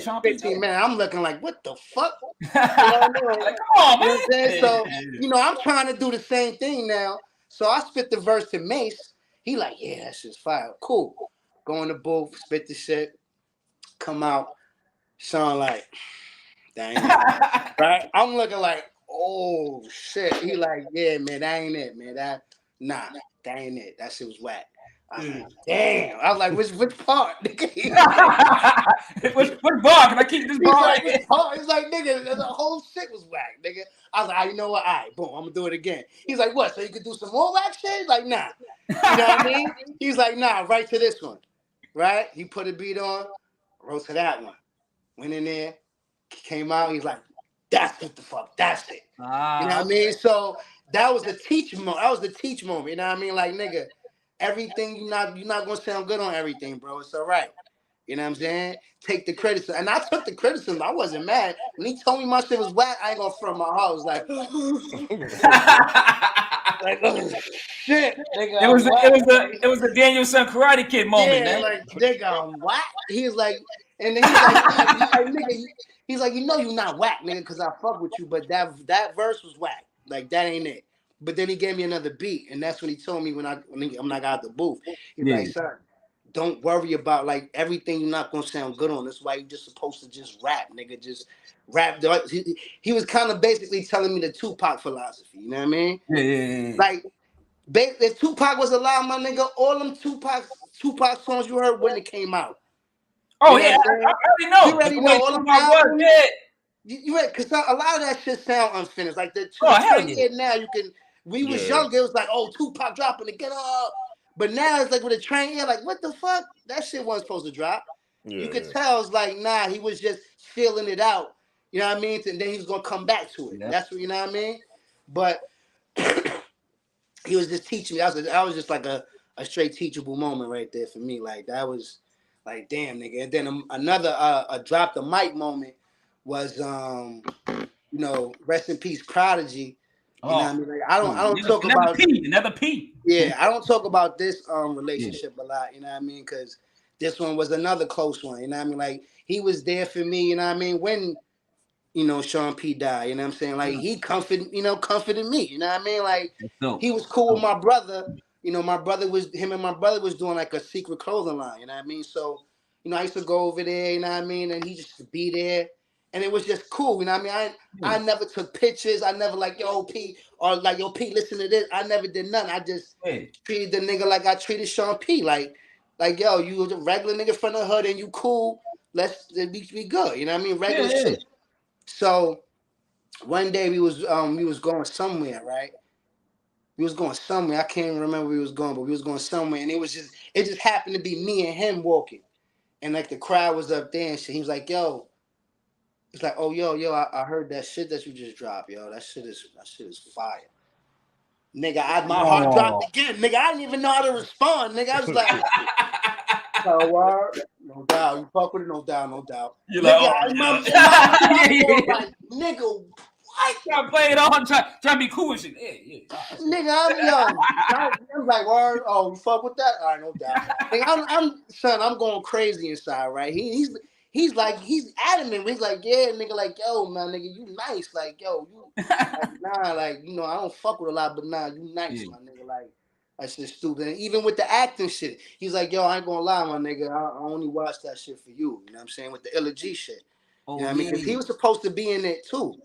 Sean 15 minutes. I'm looking like, what the fuck? You know what I mean? Like, come on, man. You know so, I'm trying to do the same thing now. So I spit the verse to Mace. He like, yeah, that shit's fire. Cool. Go in the booth, spit the shit, come out. Sean like, dang. Right? I'm looking like, oh shit. He like, yeah, man, that ain't it, man. That ain't it. That shit was whack. I was like, damn. I was like, which part? Which bar? Can I keep this bar? He's like, nigga, the whole shit was whack, nigga. I was like, you know what? All right, boom, I'm gonna do it again. He's like, what? So you could do some more whack shit? He's like, nah. You know what I mean? He's like, nah, right to this one. Right? He put a beat on, wrote to that one. Went in there, came out, he's like, that's what the fuck, that's it. You know what I mean? So that was the teach moment. That was the teach moment. You know what I mean? Like, nigga. Everything you're not gonna sound good on everything, bro. It's all right. You know what I'm saying? Take the criticism. And I took the criticism. I wasn't mad. When he told me my shit was whack, I ain't gonna front my heart. I was like, oh, shit. Nigga, it was the Daniel-san Karate Kid moment, man. Like, nigga, I'm whack. He's like, and then he's like, you know you're not whack, nigga, because I fuck with you, but that verse was whack. Like, that ain't it. But then he gave me another beat, and that's when he told me when I got out the booth. He's like, son, don't worry about like everything you're not gonna sound good on. That's why you're just supposed to just rap, nigga. Just rap. He was kind of basically telling me the Tupac philosophy. You know what I mean? Yeah. Like, if Tupac was alive, my nigga, all them Tupac songs you heard when it came out. Oh yeah, I already know. You already know all them albums. You read, because a lot of that shit sound unfinished. Like the train now, you can. We was younger, it was like, oh, Tupac dropping to get up. But now it's like with a train here, like, what the fuck? That shit wasn't supposed to drop. Yeah, you could tell it's like, nah, he was just feeling it out. You know what I mean? And then he was gonna come back to it. Yeah. That's what, you know what I mean? But he was just teaching me. That was just like a straight teachable moment right there for me. Like, that was like, damn, nigga. And then another drop the mic moment was rest in peace, Prodigy. You know what I mean? Like, I don't talk about another P. Yeah, I don't talk about this relationship a lot, you know what I mean? Because this one was another close one, you know what I mean? Like, he was there for me, you know what I mean, when Sean P died, you know what I'm saying? Like, he comforted me, you know what I mean? Like, he was cool with my brother. You know, my brother was doing like a secret clothing line, you know what I mean? So You know, I used to go over there, you know what I mean? And he just to be there. And it was just cool, you know what I mean? I never took pictures. I never like, yo, P, or like, yo, P, listen to this. I never did nothing. I just treated the nigga like I treated Sean P. Like, yo, you was a regular nigga from the hood and you cool. Let's be good. You know what I mean? Regular shit. So one day we was going somewhere, right? We was going somewhere. I can't even remember where we was going, but we was going somewhere, and it just happened to be me and him walking, and like the crowd was up there and shit. He was like, "Yo," it's like, "Oh, yo, I heard that shit that you just dropped, yo. That shit is fire." Nigga, my heart dropped again. Nigga, I didn't even know how to respond. Nigga, I was like, "Oh, word? No doubt. You fuck with it, no doubt, no doubt." You're nigga, like, like, nigga. I try play it on, try to be cool and shit. Nigga, I'm like, word. Oh, you fuck with that? All right, no doubt. Nigga, I'm going crazy inside, right? He's like, he's adamant. He's like, yeah, nigga, like, yo, man, nigga, you nice, like, yo, you, like, nah, like, you know, I don't fuck with a lot, but nah, you nice, my nigga, like, that shit's stupid. And even with the acting shit, he's like, yo, I ain't gonna lie, my nigga, I only watch that shit for you. You know what I'm saying? With the Illa G shit. You know what I mean? Because he was supposed to be in it too.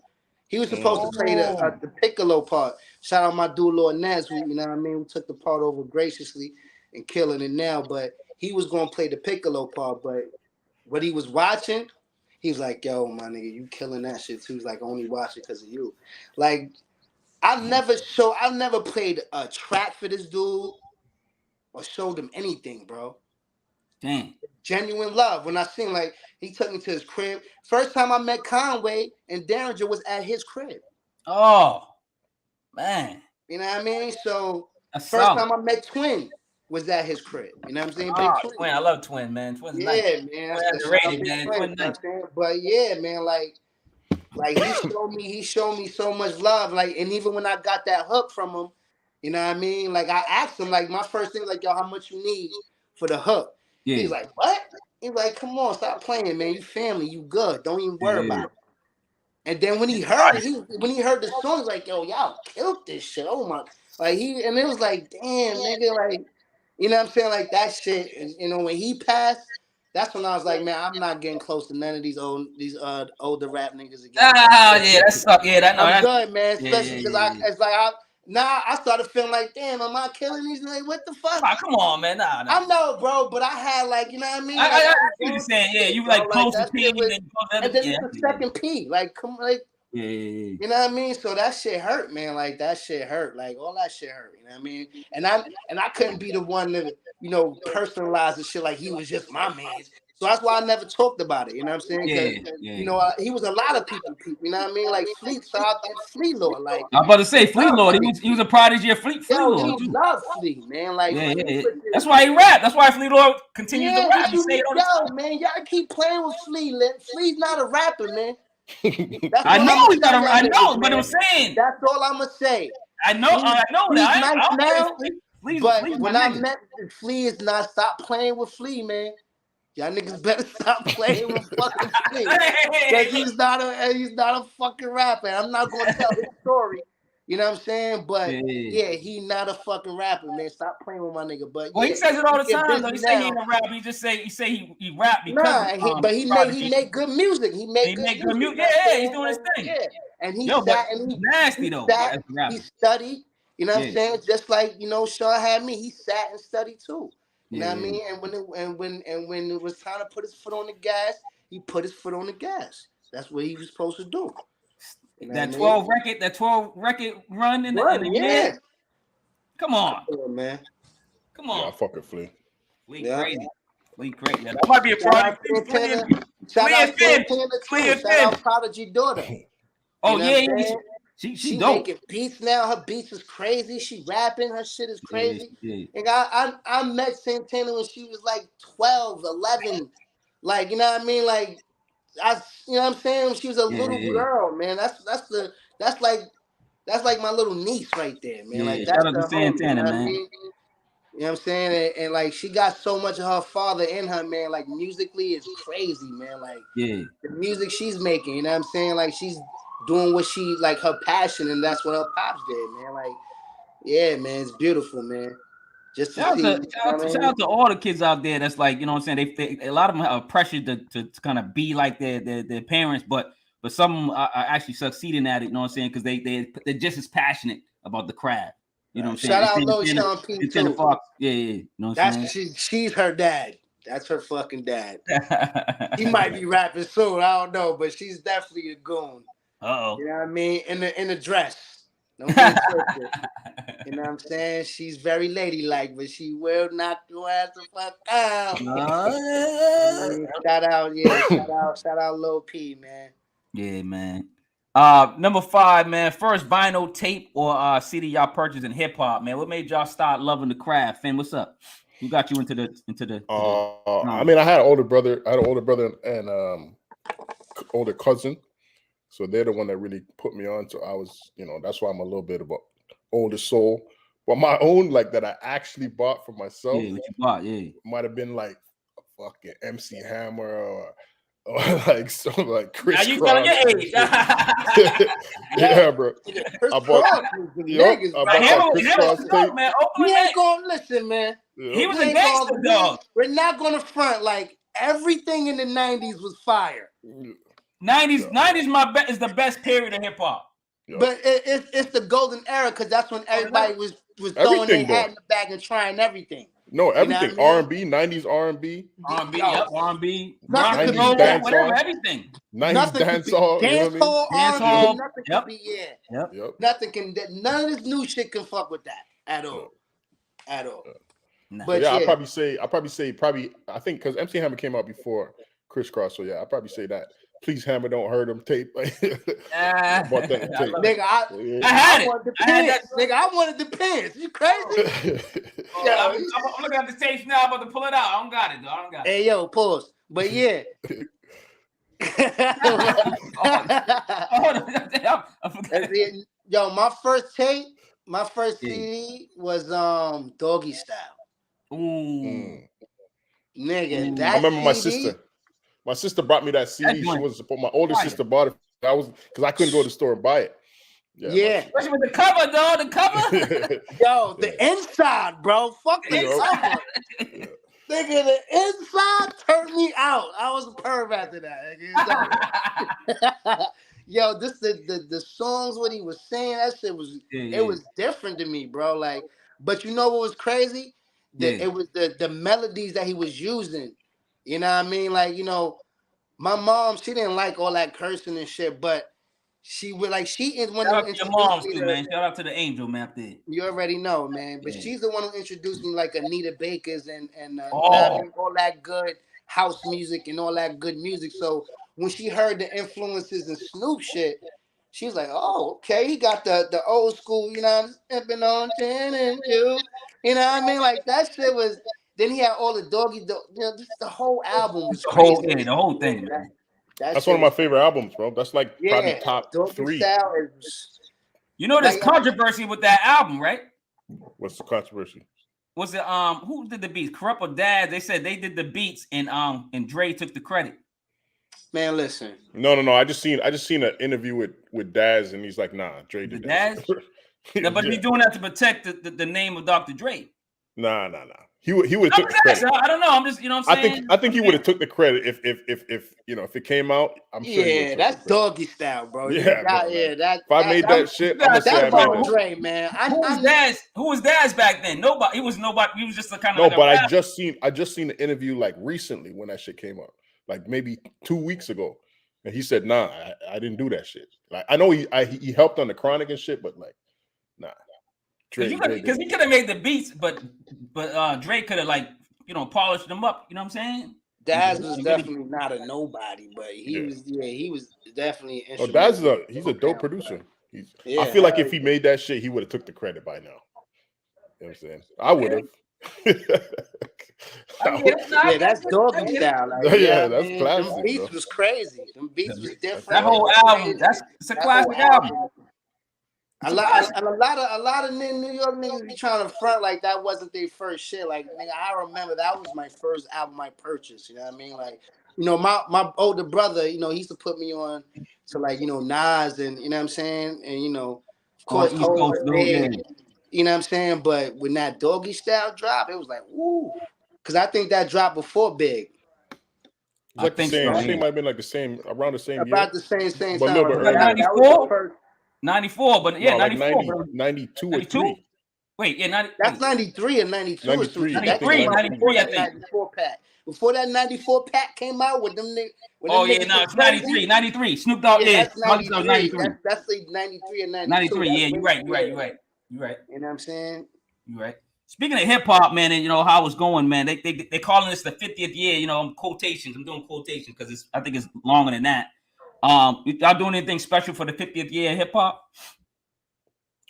He was supposed to play the piccolo part. Shout out my dude Lord Naz, who, you know what I mean, who took the part over graciously and killing it now. But he was gonna play the piccolo part. But what he was watching, he was like, "Yo, my nigga, you killing that shit too." He's like, "Only watch it because of you." Like, I've never played a track for this dude or showed him anything, bro. Dang. Genuine love. When I seen, like, he took me to his crib. First time I met Conway and Derringer was at his crib. Oh, man. You know what I mean? So first time I met Twin was at his crib. You know what I'm saying? Big Twin. I love Twin, man. Twin's nice. Yeah, man. That's underrated, man. Twin nice. But yeah, man, like he showed me so much love. Like, and even when I got that hook from him, you know what I mean? Like, I asked him, like, my first thing, like, yo, how much you need for the hook? Yeah. He's like, what? He's like, come on, stop playing, man. You family, you good. Don't even worry about it. And then when he heard the song, he's like, yo, y'all killed this shit. Oh my, like, and it was like, damn, nigga, like, you know what I'm saying? Like, that shit, you know, when he passed, that's when I was like, man, I'm not getting close to none of these older rap niggas again. Oh, yeah, that sucks. Yeah, that know. I'm good, man, especially because I started feeling like, damn, am I killing these? Like, what the fuck? Oh, come on, man. Nah. I know, bro, but I had, like, you know what I mean? Like, I see what you're saying. Yeah, you like close to P, and then it's the second P. Like, come, like, you know what I mean? So that shit hurt, man. Like, that shit hurt. Like, all that shit hurt. You know what I mean? And I couldn't be the one to, you know, personalize the shit like he was just my man. So that's why I never talked about it. You know what I'm saying? Because you know, he was a lot of people. You know what I mean? Like Fleet, so I think Fleet Lord. Like, I'm about to say Fleet Lord. He was a prodigy of Fleet Lord. He loved Fleet, man. Like, that's why he rapped. That's why Fleet Lord continues to rap. Man, y'all keep playing with Fleet. Fleet's not a rapper, man. I know he's not. I know, but I'm saying that's all I'm gonna say. I know that. Nice now, but when I met Flea, is not stop playing with Flea, man. Y'all niggas better stop playing with fucking Flea. Because he's not a fucking rapper. I'm not gonna tell his story. You know what I'm saying? But yeah, he not a fucking rapper, man. Stop playing with my nigga. But he says it all the time. Though. He say he ain't a rapper. He just say he rap because he make good music. He make good music. Yeah, he's doing his thing. Yeah, and he nasty though. He studied. You know what I'm saying? Just like, you know, Sean had me. He sat and studied too. You know what I mean? And when it was time to put his foot on the gas, he put his foot on the gas. That's what he was supposed to do. You know that 12 record run in the year. Come on, man. Come on. Yeah, I fucking Flea. Flea crazy. Flea crazy. That might be a product. Shout out Prodigy daughter. Oh yeah. She dope. Making beats now. Her beats is crazy. She rapping. Her shit is crazy. Yeah. And I met Santana when she was like 12, 11. Like, you know what I mean? Like, you know what I'm saying? When she was a little girl, man. That's like my little niece right there, man. Like, that's shout out to Santana, man. You know what I'm saying? And like, she got so much of her father in her, man. Like, musically is crazy, man. Like, the music she's making, you know what I'm saying? Like, she's doing what she, like, her passion, and that's what her pops did, man. Like, yeah, man, it's beautiful, man. Just to shout see. out to all the kids out there that's like, you know what I'm saying? They a lot of them are pressured to kind of be like their parents, but some of them are actually succeeding at it, you know what I'm saying? Because they're just as passionate about the craft. You know what I'm saying? Shout out Lil Sean P too. Yeah. You know what I'm saying? She's her dad. That's her fucking dad. He might be rapping soon. I don't know, but she's definitely a goon. Uh-oh. You know what I mean? In the dress. Don't get twisted. You know what I'm saying? She's very ladylike, but she will knock your ass the fuck out. Shout out Lil P, man. Yeah, man. Number 5, man. First vinyl tape or CD y'all purchased in hip hop, man. What made y'all start loving the craft? Finn, what's up? Who got you into the I mean, I had an older brother. And older cousin. So they're the one that really put me on. So I was, that's why I'm a little bit of an older soul. But my own, like, that I actually bought for myself. Yeah, what you bought, might have been like a fucking MC Hammer or like something like Chris. Now you telling your age. Yeah, bro. I bought Chris Cross tape. Man. You ain't gonna listen, man. He was a gangster dog. We're not gonna front like everything in the 90s was fire. 90s is the best period of hip hop. But it's the golden era because that's when everybody was throwing their hat in the bag and trying everything. No, everything. You know R&B, 90s R&B. R&B. 90s dance whatever, everything. 90s dancehall. Dancehall, nothing can be, Yep. None of this new shit can fuck with that at all. At all. Nah. But I'll probably say, I think because MC Hammer came out before Chris Cross, so yeah, I'll probably say that. Please Hammer, don't hurt him tape. Bought that tape. Nigga, I wanted the pants. Nigga, I wanted the pants. You crazy? I'm looking at the tapes now. I'm about to pull it out. I don't got it, though. Hey, yo, pause. But yeah. Yo, my first tape, my first CD was Doggy Style. Ooh. Nigga, I remember my sister brought me that CD. She was my older sister bought it. That was because I couldn't go to the store and buy it. Yeah. Especially with the cover, though. The cover. Yo, the inside, bro. Fuck the cover. Nigga, the inside turned me out. I was a perv after that. Yo, this the songs, what he was saying, that shit was it was different to me, bro. Like, but you know what was crazy? It was the melodies that he was using. You know what I mean? Like, my mom, she didn't like all that cursing and shit, but she would like she is one of your moms too, man. Shout out to the angel, man. You already know, man. But she's the one who introduced me like Anita Baker's and all that good house music and all that good music. So when she heard the influences and Snoop shit, she was like, "Oh, okay, he got the old school, stepping on 10 and 2." You know what I mean? Like that shit was. Then he had all the just the whole album was crazy. The whole thing. Man. That's one of my favorite albums, bro. That's like probably top 3. There's controversy with that album, right? What's the controversy? Was it who did the beats? Corrupt or Daz? They said they did the beats and Dre took the credit. Man, listen. No. I just seen an interview with Daz and he's like, nah, Dre did that. No, but he's doing that to protect the name of Dr. Dre. Nah. He would have took the credit. I don't know. I'm just, what I'm saying. I think he would have took the credit if it came out. I'm sure. Yeah, that's Doggy Style, bro. If I made that shit, I'm gonna say I made that. Dre, man. Who was Daz back then? Nobody. He was nobody. He was just a kind of. No, but I just seen the interview like recently when that shit came out, like maybe 2 weeks ago, and he said, "Nah, I didn't do that shit." Like I know he helped on the Chronic and shit, but like, nah. Because he could have made the beats, but Dre could have polished them up. You know what I'm saying? Daz was definitely not a nobody, but he was definitely. Oh, Daz he's a dope producer. I feel like if he made that shit, he would have took the credit by now. You know what I'm saying? I would have. That's Doggy Style. That's classic. Them beats was crazy. Them beats was different. That whole album, it's a classic album. A lot of New York niggas be trying to front like that wasn't their first shit. Like, nigga, I remember that was my first album I purchased. You know what I mean? Like, my older brother, he used to put me on to like, Nas and you know what I'm saying? And of course, You know what I'm saying? But when that Doggy Style drop, it was like, woo. Because I think that dropped before Big. It's like the think same. so, I think it might have been like the same around the same year. About the same but a time. little bit earlier. That was the first. 94, but yeah, No, like 94. 92 or 92? 3. Wait, yeah, That's 93 and 92 or some shit. That 93, came out 93, before I that think. 94 pack. Before that 94 pack came out with them niggas. Oh, yeah, no, it's 93. 93. Snoop Dogg, yeah. That's Doggy Style 93. 93. That's like 93 and 92. 93, yeah, That's you're right. You right. You know what I'm saying? You're right. Speaking of hip hop, man, and you know how it's going, man. They calling this the 50th year. You know, quotations. I'm doing quotations because I think it's longer than that. Y'all doing anything special for the 50th year of hip hop?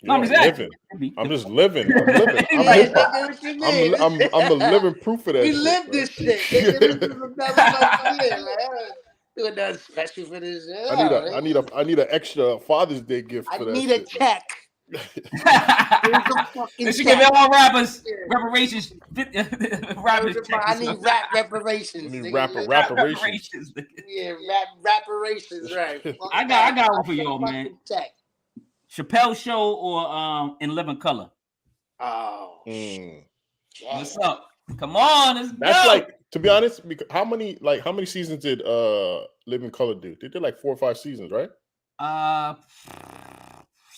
I'm just living. I'm living. I'm hip hop. I'm the living proof of that. We shit, live this shit. This is another year. Doing nothing special for this. I need an extra Father's Day gift for that. I need a check. They should give all rappers reparations. I need rap reparations. I need reparations. Yeah, reparations, right. I got one for y'all, man. Check. Chappelle Show or In Living Color? Oh. What's up? Come on, that's go. Like, to be honest, because how many seasons did Living Color do? They did like 4 or 5 seasons, right?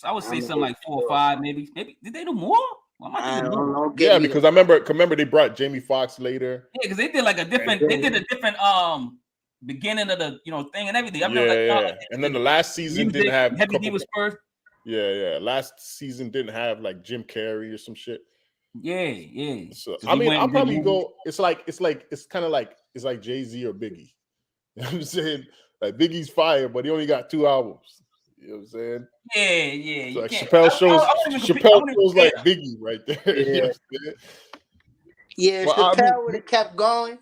I would say something like 4 or 5, maybe. Did they do more? I don't know. Yeah, because I remember they brought Jamie Foxx later. Yeah, because they did like a different. They did a different beginning of the thing and everything. And then the last season didn't have Heavy D was first. Yeah. Last season didn't have like Jim Carrey or some shit. Yeah. So I mean, I'll probably go. It's like Jay-Z or Biggie. You know what I'm saying? Like Biggie's fire, but he only got 2 albums. You know what I'm saying? Yeah. So like Chappelle shows like Biggie right there. Yeah, you know if Chappelle would have kept going,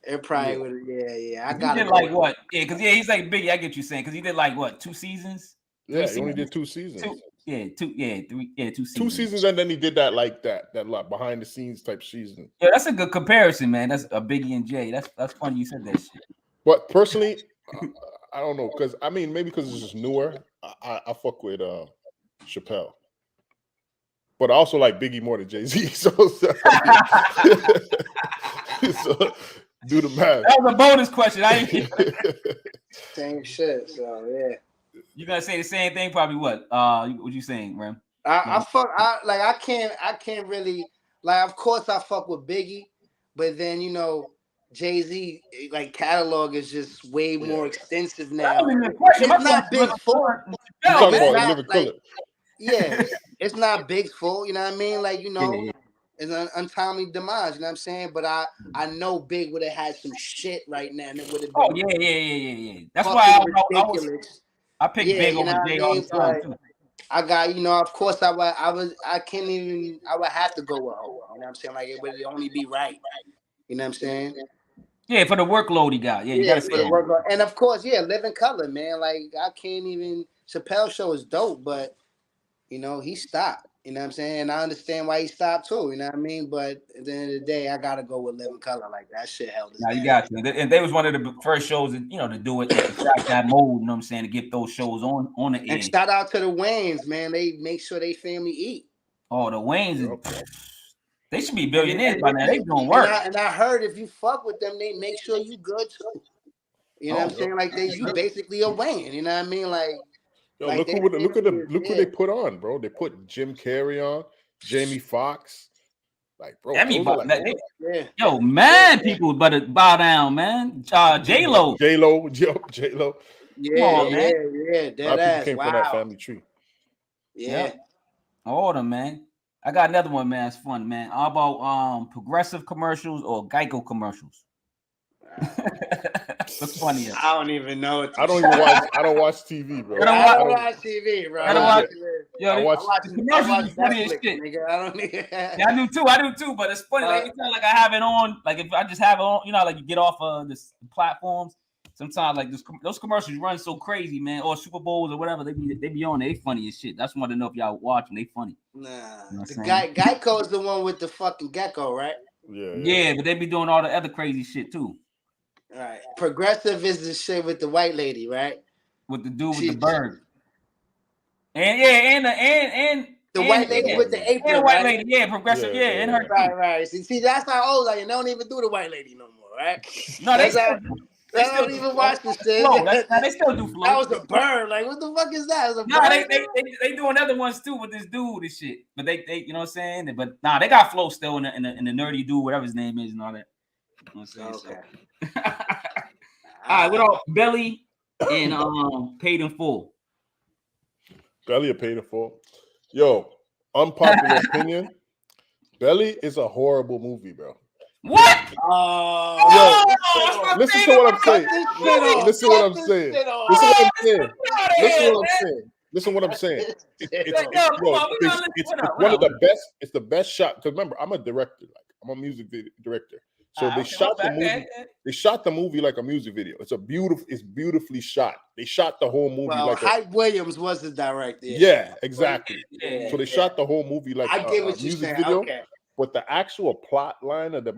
it probably would have. Yeah. I got it. Like what? Yeah, because he's like Biggie. I get what you're saying because he did like what 2 seasons? Yeah, he only did 2 seasons. 2 seasons. 2 seasons, and then he did that like behind the scenes type season. Yeah, that's a good comparison, man. That's a Biggie and Jay. That's funny you said that shit. But personally, I don't know, because I mean maybe because it's just newer. I fuck with Chappelle, but I also like Biggie more than Jay-Z. So do the math. That was a bonus question. I didn't. Same shit. So yeah. You gonna say the same thing? Probably what? What you saying, Ram? I can't really like. Of course, I fuck with Biggie, but then Jay-Z like catalog is just way more extensive now. It's not big full. It's not big full. You know what I mean? Like it's an untimely demise. You know what I'm saying? But I know Big would have had some shit right now. And it would have been. Oh yeah. That's why I picked Big over Jay all the time too. I got, of course I would have to go with Ho. You know what I'm saying? Like it would only be right. You know what I'm saying? Yeah, for the workload he got. Yeah, you gotta say the workload. And of course, Living Color, man. Like I can't even. Chappelle Show is dope, but he stopped. You know what I'm saying? And I understand why he stopped too. You know what I mean? But at the end of the day, I gotta go with Living Color. Like that shit held. Now you got to. And they was one of the first shows that to do it that mode. You know what I'm saying? To get those shows on the air. And shout out to the Wayans, man. They make sure they family eat. Oh, the Wayans. They should be billionaires by now. They doing work. And I heard if you fuck with them, they make sure you good too. You know what I'm saying? Like you basically a Wayne. You know what I mean? Like. Yo, look who they put on, bro. They put Jim Carrey on, Jamie Foxx. Like, bro, yo, man, people better bow down, man. J-Lo. J-Lo. Yeah. Dead ass. Came from that family tree. Yeah. Order, man. I got another one, man. It's fun, man. How about Progressive commercials or Geico commercials? What's funny? I don't even know. I don't watch TV, bro. I don't watch TV, bro. I watch commercials. Funny as shit. Nigga, I do too. But it's funny. Like I have it on. Like if I just have it on, like you get off of the platforms. Sometimes like those commercials run so crazy, man. Or Super Bowls or whatever. They be on. They funny as shit. That's want to know if y'all watch them. They funny. Nah, Geico is the one with the fucking gecko, right? Yeah, but they be doing all the other crazy shit too. All right. Progressive is the shit with the white lady, right? With the dude with the bird. And The white lady with the apron, white lady, progressive, and her right. See, that's how old I am. They don't even do the white lady no more, right? No, they still even watch this shit. They still do flow. That was a burn. Like, what the fuck is that? It was a no, burn? they doing other ones too with this dude and shit. But they you know what I'm saying? But they got flow still in the nerdy dude, whatever his name is, and all that. You know what I'm saying? Okay. So. All right, what else? Belly and Paid in Full. Belly or Paid in Full. Yo, unpopular opinion. Belly is a horrible movie, bro. What? Listen to what I'm saying. Listen to what I'm saying. It's one of the best. It's the best shot. Because remember, I'm a director. Like, I'm a music video director. So they shot the movie. They shot the movie like a music video. It's beautifully shot. They shot the whole movie like Hype Williams was the director. Yeah, exactly. So they shot the whole movie like a music video. Okay. But the actual plot line of that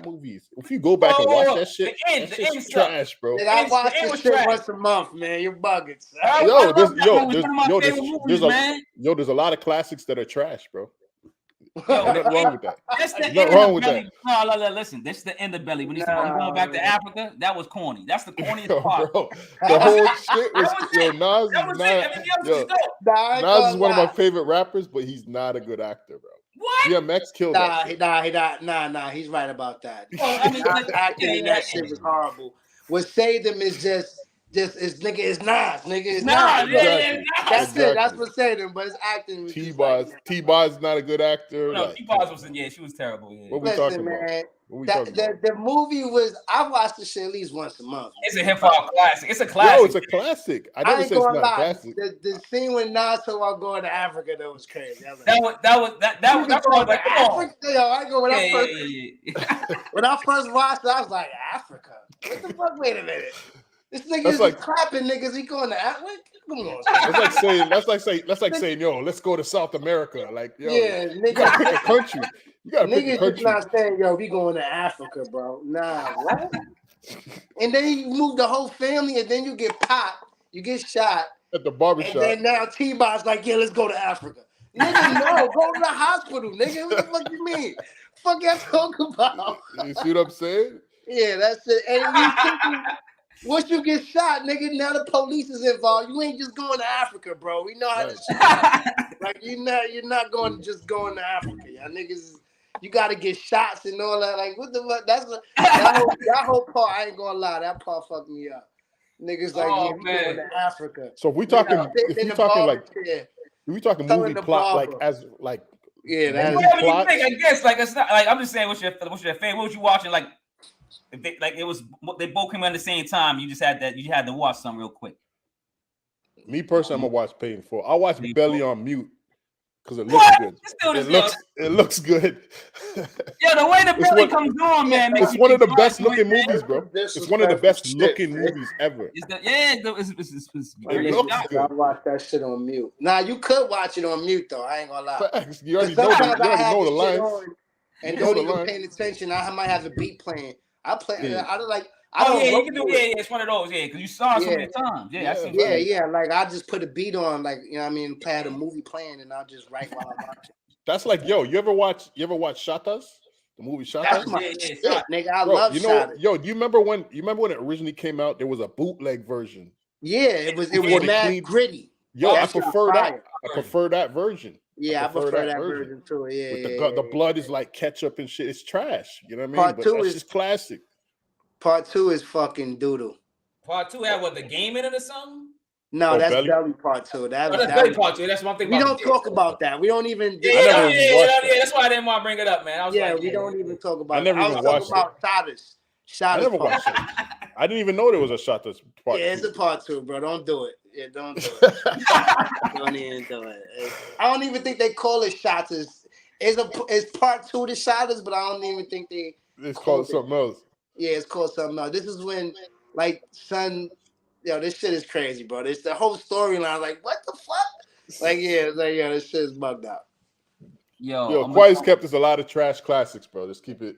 movie is, if you go back and watch that shit, it's trash, bro. I watch this shit once a month, man. You're bugging. There's a lot of classics that are trash, bro. Nothing wrong with that. Nothing wrong with that. No, listen. This is the end of Belly. When he's going back to Africa, that was corny. That's the corniest part. Bro, the whole shit was Nas is one of my favorite rappers, but he's not a good actor, bro. What? DMX killed that. Nah. He's right about that. Acting in that shit was horrible. What saved him is just it's Nas. Nigga, it's Nas. That's it. That's what saved him. But his acting. T-Boz not a good actor. No, T-Boz was she was terrible. Yeah. What we talking about? The movie was. I watched the shit at least once a month. It's a hip hop classic. It's a classic. Yo, it's a classic. I never said it's not a classic. The scene when Nas talking about going to Africa, that was crazy. That was like, Africa. Yo, I go when I first watched it, I was like, Africa. What the fuck? Wait a minute. This nigga is like clapping niggas. He going to Africa. Come on. That's like saying, yo, let's go to South America. Like, yo, nigga, you gotta pick a country. Niggas is not saying, yo, we going to Africa, bro. Nah, what? And then you move the whole family, and then you get popped, you get shot at the barbershop. And then now T-Bob's like, yeah, let's go to Africa. Nigga, no, go to the hospital, nigga. What the fuck you mean? Fuck y'all talking about? You see what I'm saying? Yeah, that's it. And once you get shot, nigga, now the police is involved. You ain't just going to Africa, bro. We know how this shit happens. Like, you're not going to Africa. Y'all niggas, you got to get shots and all that. Like, what the fuck? That whole part, I ain't going to lie. That part fucked me up. Niggas like, we going to Africa. So if we talking movie plot, like, as, like, yeah, that's whatever you think, I guess. Like, it's not, like, I'm just saying, what's your favorite? What was you watching? Like, if they, like, it was, they both came at the same time. You had to watch something real quick. Me personally, I'm gonna watch Paid in Full. I'll watch Belly on mute because it looks good. It looks good. Yeah, the way the Belly comes on, man. It's one of the best looking movies, bro. It's one of the best looking movies ever. It looks good. I watch that shit on mute. Nah, you could watch it on mute though. I ain't gonna lie. Facts. You already know the lines. And don't even paying attention. I might have a beat playing. I play. Yeah. You can do it. It's one of those, because you saw it so many times. Yeah. Like I just put a beat on, like, you know what I mean, play the movie playing, and I'll just write while I'm watching. That's like, yo, you ever watch Shatas? The movie Shatas? That's my shit, nigga. I love Shatas. Yo, do you remember when it originally came out? There was a bootleg version. Yeah, it was mad gritty. Yo, I prefer that. I prefer that version. Yeah, I prefer that version too. Yeah, the blood is like ketchup and shit. It's trash. You know what I mean? Part 2 is just classic. Part 2 is fucking doodle. Part 2 had the game in it or something? No, that's Belly Part 2. That's Belly Part 2. That's one thing. We don't talk about that. We don't even. That's why I didn't want to bring it up, man. We don't even talk about. I never even watched it. I never watched it. I didn't even know there was a Shatas Part 2. Yeah, it's a Part 2, bro. Don't do it. Yeah, don't do it. Don't even do it. I don't even think they call it Shatas. It's Part 2 to Shatas, but I don't even think it's called something else. Yeah, it's called something else. This is when, like, son, this shit is crazy, bro. It's the whole storyline. Like, what the fuck? Like, this shit is bugged out. Yo, Quiet's kept us a lot of trash classics, bro. Just keep it.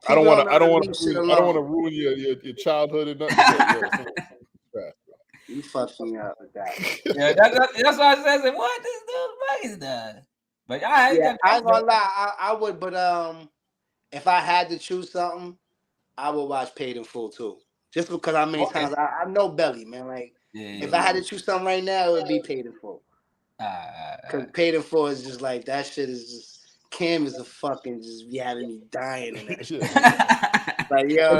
I don't want to ruin your childhood and nothing. You fucked me up with that. Yeah, that's why I said, what? This dude's But I ain't gonna lie, I would, but if I had to choose something, I would watch Paid in Full too. Just because times I know Belly, man. Like if I had to choose something right now, it would be Paid in Full. Because Paid in Full is just like that shit is just Cam is a fucking just be having me dying in that shit. Like yo,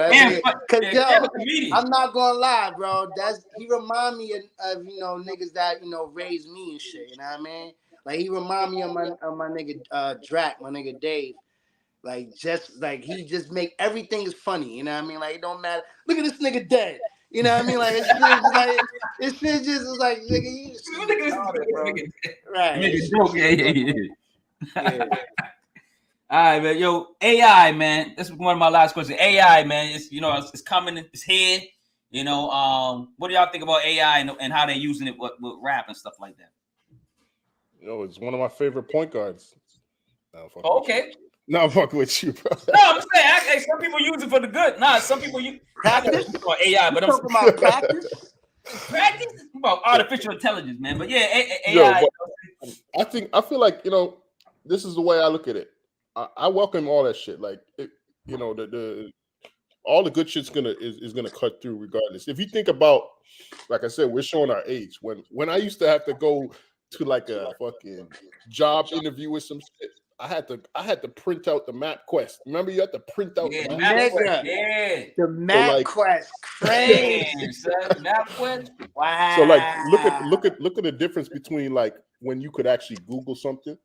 I'm not gonna lie, bro. He remind me of niggas that raised me and shit. You know what I mean? Like he remind me of my nigga Drac, my nigga Dave. Like just like he just make everything is funny. You know what I mean? Like it don't matter. Look at this nigga dead. You know what I mean? Like it's shit just is like nigga, you just retarded, bro. Right? Yeah. All right, man. Yo, AI, man. This is one of my last questions. AI, man. It's coming. It's here. What do y'all think about AI and how they're using it with rap and stuff like that? It's one of my favorite point guards. Okay. No, I'm fucking with you, bro. No, I'm saying some people use it for the good. Nah, some people use practice for AI, but I'm talking about practice. Practice about artificial intelligence, man. But yeah, AI. I feel like this is the way I look at it. I welcome all that shit. Like all the good shit's is gonna cut through regardless. If you think about, like I said, we're showing our age. When I used to have to go to like a fucking job interview with some shit, I had to print out the map quest. Remember, you had to print out the map quest. Yeah, the map quest. Crazy, son. Map quest. Wow. So like, look at the difference between like when you could actually Google something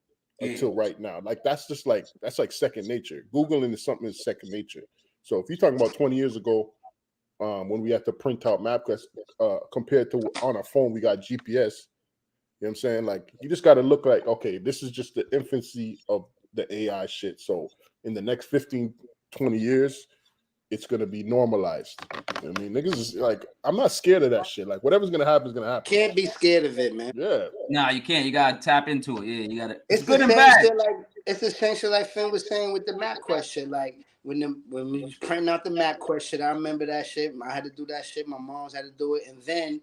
until right now. Like that's like second nature. Googling is something that's second nature. So if you're talking about 20 years ago, when we had to print out MapQuest, compared to on our phone, we got GPS. You know what I'm saying? Like you just got to look like, okay, this is just the infancy of the AI shit. So in the next 15, 20 years, it's going to be normalized. I mean, niggas is like, I'm not scared of that shit. Like whatever's going to happen is going to happen. Can't be scared of it, man. Yeah. Nah, you can't. You got to tap into it. Yeah, you got to. It's good and bad. It's the same shit like Finn was saying with the MapQuest shit. Like when we was printing out the MapQuest shit, I remember that shit. I had to do that shit. My mom's had to do it. And then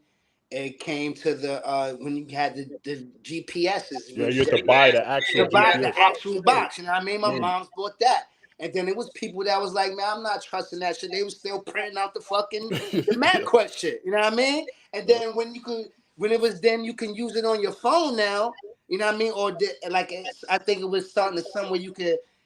it came to the when you had the GPSs. Yeah, you had to buy the actual box. You know what I mean? My mom's bought that. And then it was people that was like, man, I'm not trusting that shit. They was still printing out the fucking the MapQuest shit. You know what I mean? And then when you can use it on your phone now. You know what I mean? Or I think it was starting to somewhere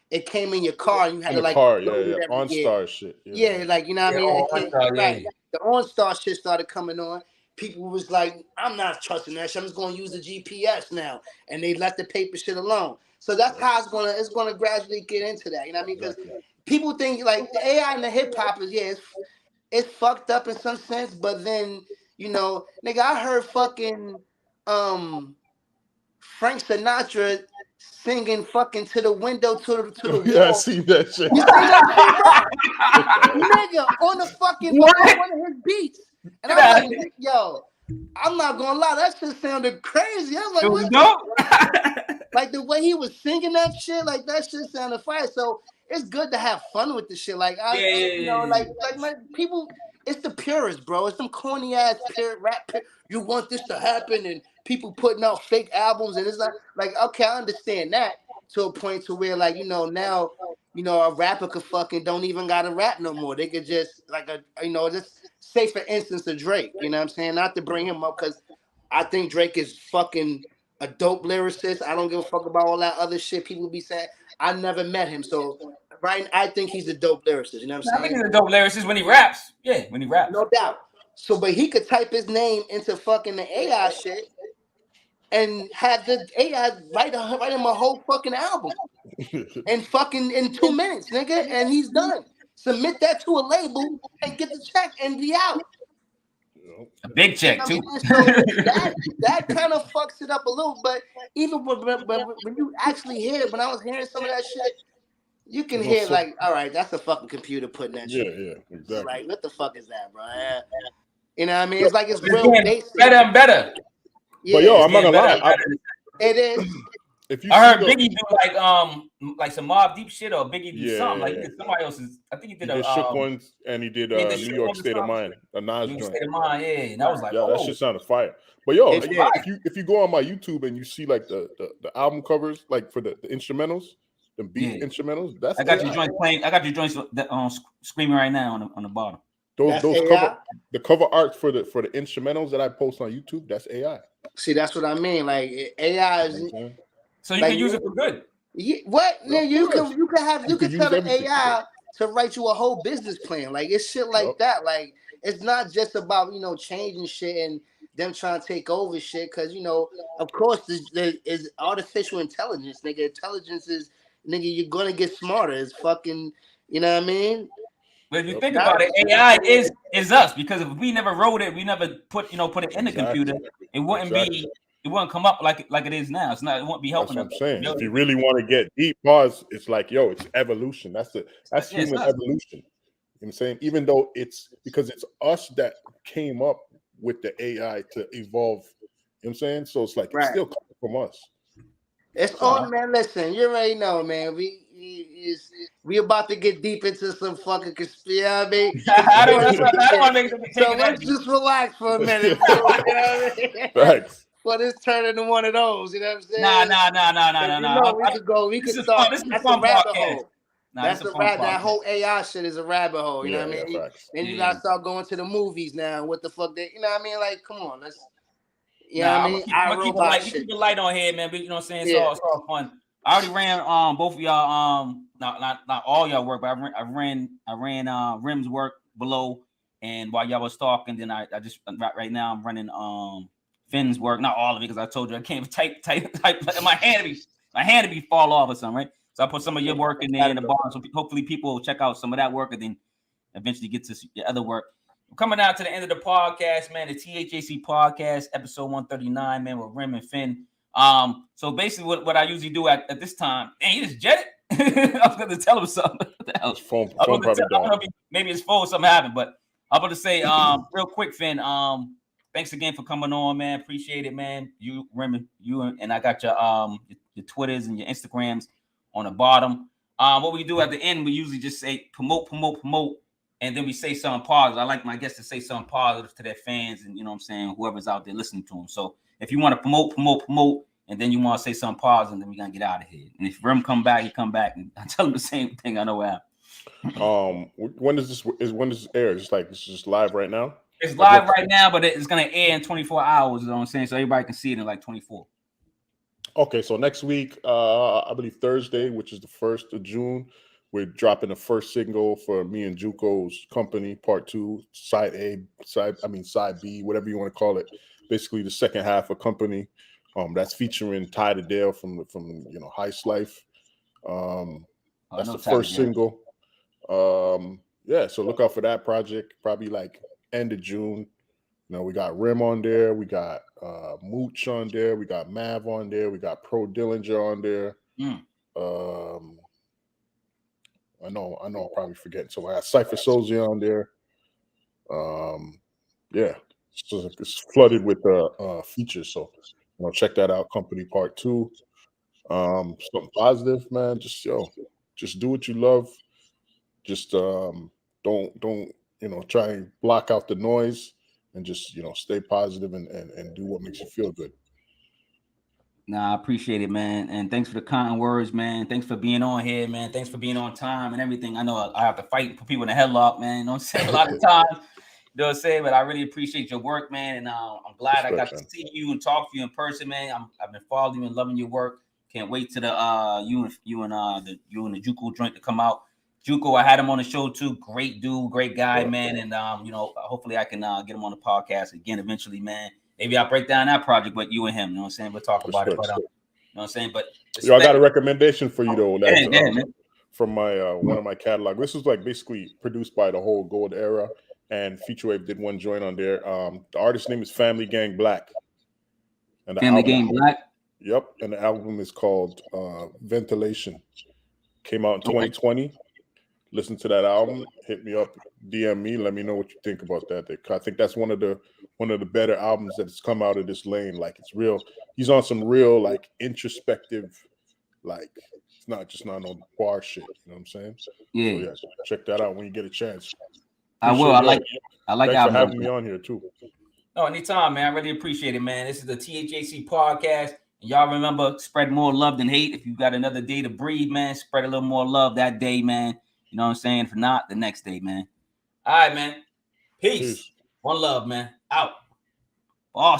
it came in your car and you had to like OnStar shit. Yeah, like you know what I mean? The OnStar shit started coming on. People was like, I'm not trusting that shit. I'm just gonna use the GPS now. And they left the paper shit alone. So that's how it's gonna gradually get into that. You know what I mean? Because people think like the AI and the hip hop is it's fucked up in some sense, but then, nigga, I heard fucking Frank Sinatra singing fucking to the window to the wall. Yeah, I seen that shit. You seen that shit, bro? Nigga, on the fucking one of his beats. And I'm like, yo, I'm not gonna lie, that shit sounded crazy. I was like, what the like the way he was singing that shit, like that shit sounded fire. So it's good to have fun with the shit. Like my people, it's the purists, bro. It's some corny ass rap. You want this to happen, and people putting out fake albums, and it's like okay, I understand that to a point to where like now a rapper could fucking don't even gotta rap no more. They could just just say for instance a Drake. You know what I'm saying? Not to bring him up because I think Drake is fucking a dope lyricist. I don't give a fuck about all that other shit people be saying. I never met him, so I think he's a dope lyricist. You know what I'm saying? I think he's a dope lyricist when he raps. Yeah, when he raps. No doubt. So, but he could type his name into fucking the AI shit and have the AI write him a whole fucking album and fucking in 2 minutes, nigga, and he's done. Submit that to a label and get the check and be out. A big check too. So that kind of fucks it up a little, but even when you actually hear it, when I was hearing some of that shit, you can hear like, all right, that's a fucking computer putting that shit. Yeah, exactly. Like, what the fuck is that, bro? You know what I mean? It's like it's real basic. Better and better. Yeah, but yo, I'm not gonna lie. It is. if you I heard Biggie do like some Mobb Deep shit, or Biggie do something like he did somebody else's. I think he did a Shook Ones, and he did New York State of Mind, a Nas joint. State of Mind, yeah. And I was like, that shit sounded fire. But if you go on my YouTube and you see like the album covers, like for the instrumentals, the beat instrumentals, that's I got your joints playing. I got your joints screaming right now on the bottom. The cover art for the instrumentals that I post on YouTube, that's AI. See, that's what I mean. Like AI is. So you can use it for good. What? Yeah, you can tell the AI to write you a whole business plan. Like it's shit like that. Like it's not just about changing shit and them trying to take over shit. Because of course, there is artificial intelligence. Nigga, intelligence is you're gonna get smarter. It's fucking. You know what I mean? But if you think about it, AI is us, because if we never wrote it, we never put it in the computer, it wouldn't be. It wouldn't come up like it is now. It's not. It won't be helping. That's what I'm saying. If you really want to get deep, pause. It's like, it's evolution. That's human evolution. You know what I'm saying? Even though it's because it's us that came up with the AI to evolve. You know what I'm saying? So it's like it's still coming from us. It's on, man. Listen, you already know, man. We about to get deep into some fucking conspiracy. I mean, I don't want to make so let's just relax for a minute. You know what I mean? Thanks. But it's turning into one of those, you know what I'm saying? Nah. We could start. That's a rabbit hole. That's a rabbit. That whole AI shit is a rabbit hole. You know what I mean? Then you gotta start going to the movies now. What the fuck? You know what I mean? Like, come on, let's. You know what I mean? I'm gonna keep the light on here, man. But you know what I'm saying? It's all fun. I already ran both of y'all not all y'all work, but I ran Rim's work below, and while y'all was talking, then I just right now I'm running Finn's work, not all of it, because I told you I can't type my hand to be fall off or something, right? So I put some of your work in there in the bottom, so hopefully people will check out some of that work and then eventually get to your other work. We're coming out to the end of the podcast, man. The THHC podcast, episode 139, man, with Rim and Finn. So basically what I usually do at this time, man, you just jetted. I was gonna tell him something. What the hell? Maybe his phone, something happened, but I'm going to say real quick, Finn, thanks again for coming on, man. Appreciate it, man. You, Rim, and I got your Twitters and your Instagrams on the bottom. What we do at the end, we usually just say promote, and then we say something positive. I like my guests to say something positive to their fans and, you know what I'm saying, whoever's out there listening to them. So if you want to promote, and then you want to say something positive, then we're going to get out of here. And if Rim come back, he come back, and I tell him the same thing. I know what happened. When does this air? It's just live right now? It's live right now, but it's going to air in 24 hours, you know what I'm saying? So everybody can see it in like 24. Okay, so next week, I believe Thursday, which is the 1st of June, we're dropping the first single for me and Juco's company, part 2, side B, whatever you want to call it. Basically, the second half of company. That's featuring Ty the Dale from Heist Life. That's the first single. So look out for that project. Probably like end of June. We got Rim on there. We got Mooch on there. We got Mav on there. We got Pro Dillinger on there. I know I'm probably forgetting. So I got Cypher Soulja on there. So it's flooded with features. So check that out. Company Part 2. Something positive, man. Just do what you love. Just don't try and block out the noise. And just, stay positive and do what makes you feel good. Nah, I appreciate it, man. And thanks for the kind words, man. Thanks for being on here, man. Thanks for being on time and everything. I know I have to fight for people in the headlock, man. You know what I'm saying? A lot of times, you know what I'm saying? But I really appreciate your work, man. And I'm glad I got to see you and talk to you in person, man. I've been following you and loving your work. Can't wait to the you and the Juco joint to come out. Juco, I had him on the show too. Great dude, great guy, man. And hopefully I can get him on the podcast again eventually, man. Maybe I'll break down that project with you and him. You know what I'm saying? We'll talk about it. But, you know what I'm saying? But I got a recommendation for you though. From my one of my catalog. This was like basically produced by the whole Gold Era, and Future Wave did one joint on there. The artist's name is Family Gang Black. And the Family Gang Black. Yep, and the album is called Ventilation. Came out in 2020. Listen to that album. Hit me up, DM me. Let me know what you think about that. I think that's one of the one of the better albums that's come out of this lane. Like it's real. He's on some real like introspective, like it's not no bar shit. You know what I'm saying? Yeah. So yeah, check that out when you get a chance. I will. I like Thanks for having me on here too. Oh, anytime, man. I really appreciate it, man. This is the THHC podcast. And y'all remember, spread more love than hate. If you got another day to breathe, man, spread a little more love that day, man. You know what I'm saying? If not, the next day, man. All right, man. Peace. One love, man. Out. Boston.